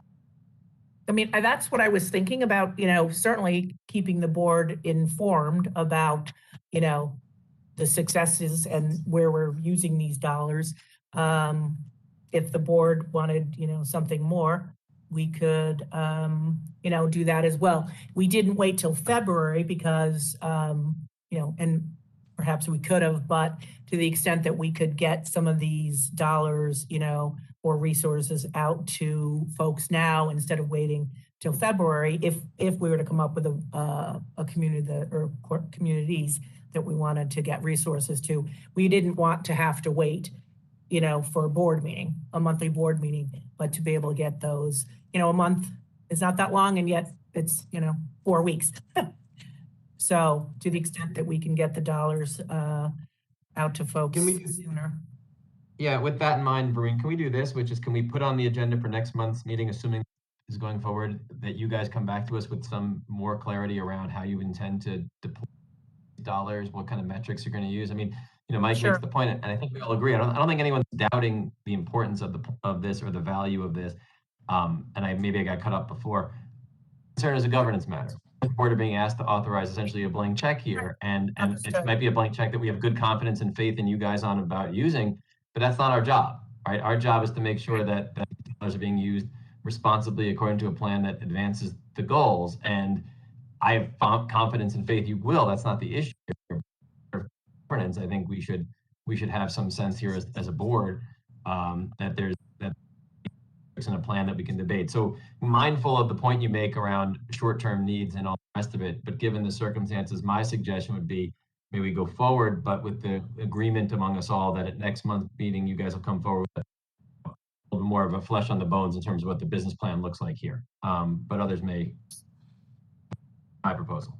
I mean, that's what I was thinking about, certainly keeping the board informed about, the successes and where we're using these dollars. If the board wanted, something more, we could, do that as well. We didn't wait till February because, and perhaps we could have, but to the extent that we could get some of these dollars, or resources out to folks now instead of waiting till February, if we were to come up with a community or communities that we wanted to get resources to, we didn't want to have to wait, for a board meeting, a monthly board meeting, but to be able to get those, a month is not that long, and yet it's, 4 weeks. So to the extent that we can get the dollars out to folks sooner. Yeah, with that in mind, Varun, can we do this, which is, can we put on the agenda for next month's meeting, assuming is going forward, that you guys come back to us with some more clarity around how you intend to deploy dollars, what kind of metrics you're going to use? I mean, Mike makes the point, and I think we all agree. I don't think anyone's doubting the importance of this or the value of this. And maybe I got cut up before. Concern is a governance matter. The board are being asked to authorize essentially a blank check here, and it might be a blank check that we have good confidence and faith in you guys on about using, but that's not our job, right? Our job is to make sure that dollars are being used responsibly according to a plan that advances the goals. And I have confidence and faith you will. That's not the issue. Governance, I think we should have some sense here as a board that there's in a plan that we can debate. So mindful of the point you make around short-term needs and all the rest of it, but given the circumstances, my suggestion would be maybe we go forward, but with the agreement among us all that at next month's meeting, you guys will come forward with a little more of a flesh on the bones in terms of what the business plan looks like here. But others may, my proposal.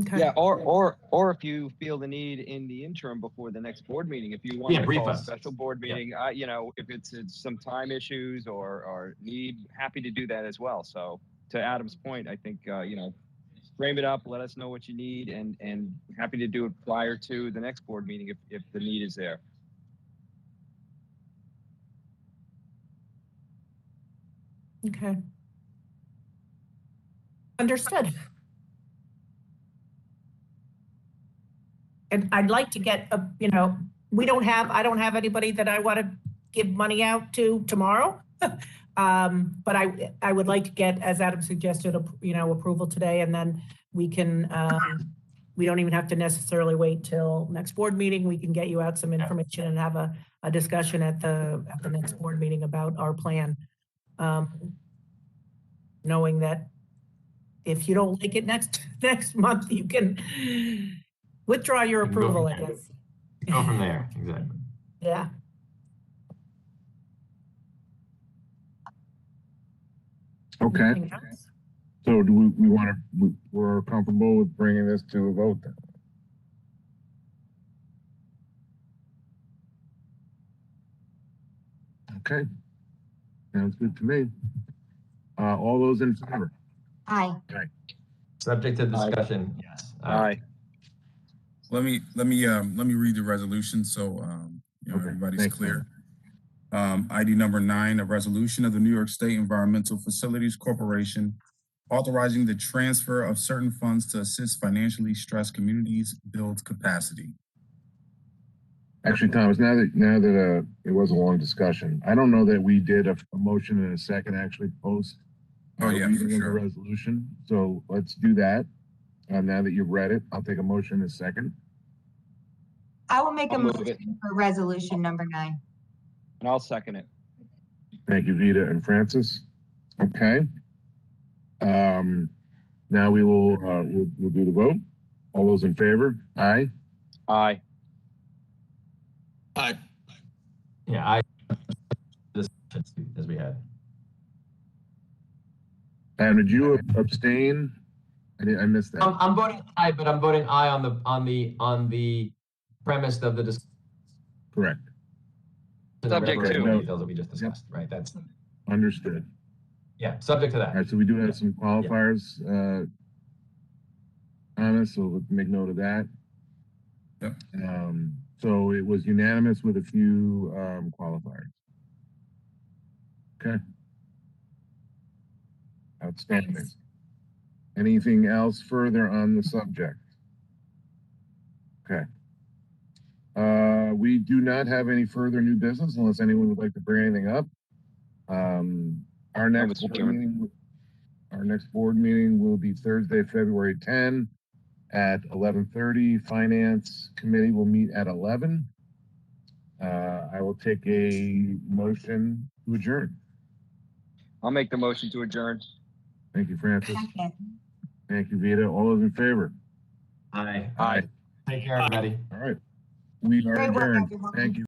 Okay. Yeah, or if you feel the need in the interim before the next board meeting, if you want to call a special board meeting, if it's some time issues or need, happy to do that as well. So to Adam's point, I think frame it up, let us know what you need, and happy to do it prior to the next board meeting if the need is there. Okay. Understood. And I'd like to get I don't have anybody that I want to give money out to tomorrow. But I would like to get, as Adam suggested, approval today, and then we can, we don't even have to necessarily wait till next board meeting. We can get you out some information and have a discussion at the next board meeting about our plan. Knowing that if you don't like it next month, you can withdraw your approval, I guess. Go from there, exactly. Yeah. Okay. So do we want to, we're comfortable with bringing this to a vote then? Okay. Sounds good to me. All those in favor? Aye. Aye. Subject to discussion, yes. Aye. Let me read the resolution so everybody's clear. ID number 9, a resolution of the New York State Environmental Facilities Corporation authorizing the transfer of certain funds to assist financially stressed communities build capacity. Actually, Thomas, now that it was a long discussion, I don't know that we did a motion and a second actually post reading of the resolution. So let's do that. Now that you've read it, I'll take a motion in a second. I will make a motion for resolution number 9. And I'll second it. Thank you, Vita and Francis. Okay. Now we will we'll do the vote. All those in favor? Aye. Aye. Aye. Yeah, I as we had. And did you abstain? I missed that. I'm voting aye, but I'm voting aye on the premise of the discussion. Correct. Subject to details that we just discussed, right? That's understood. Yeah, subject to that. All right, so we do have some qualifiers on us, so we'll make note of that. Yep. So it was unanimous with a few qualifiers. Okay. Outstanding. Thanks. Anything else further on the subject? Okay. We do not have any further new business unless anyone would like to bring anything up. Our next board meeting will be Thursday, February 10, at 11:30. Finance Committee will meet at 11. I will take a motion to adjourn. I'll make the motion to adjourn. Thank you, Francis. Second. Thank you, Vita. All those in favor? Aye. Aye. Take care, everybody. All right. We are Great work, adjourned. everyone. Thank you.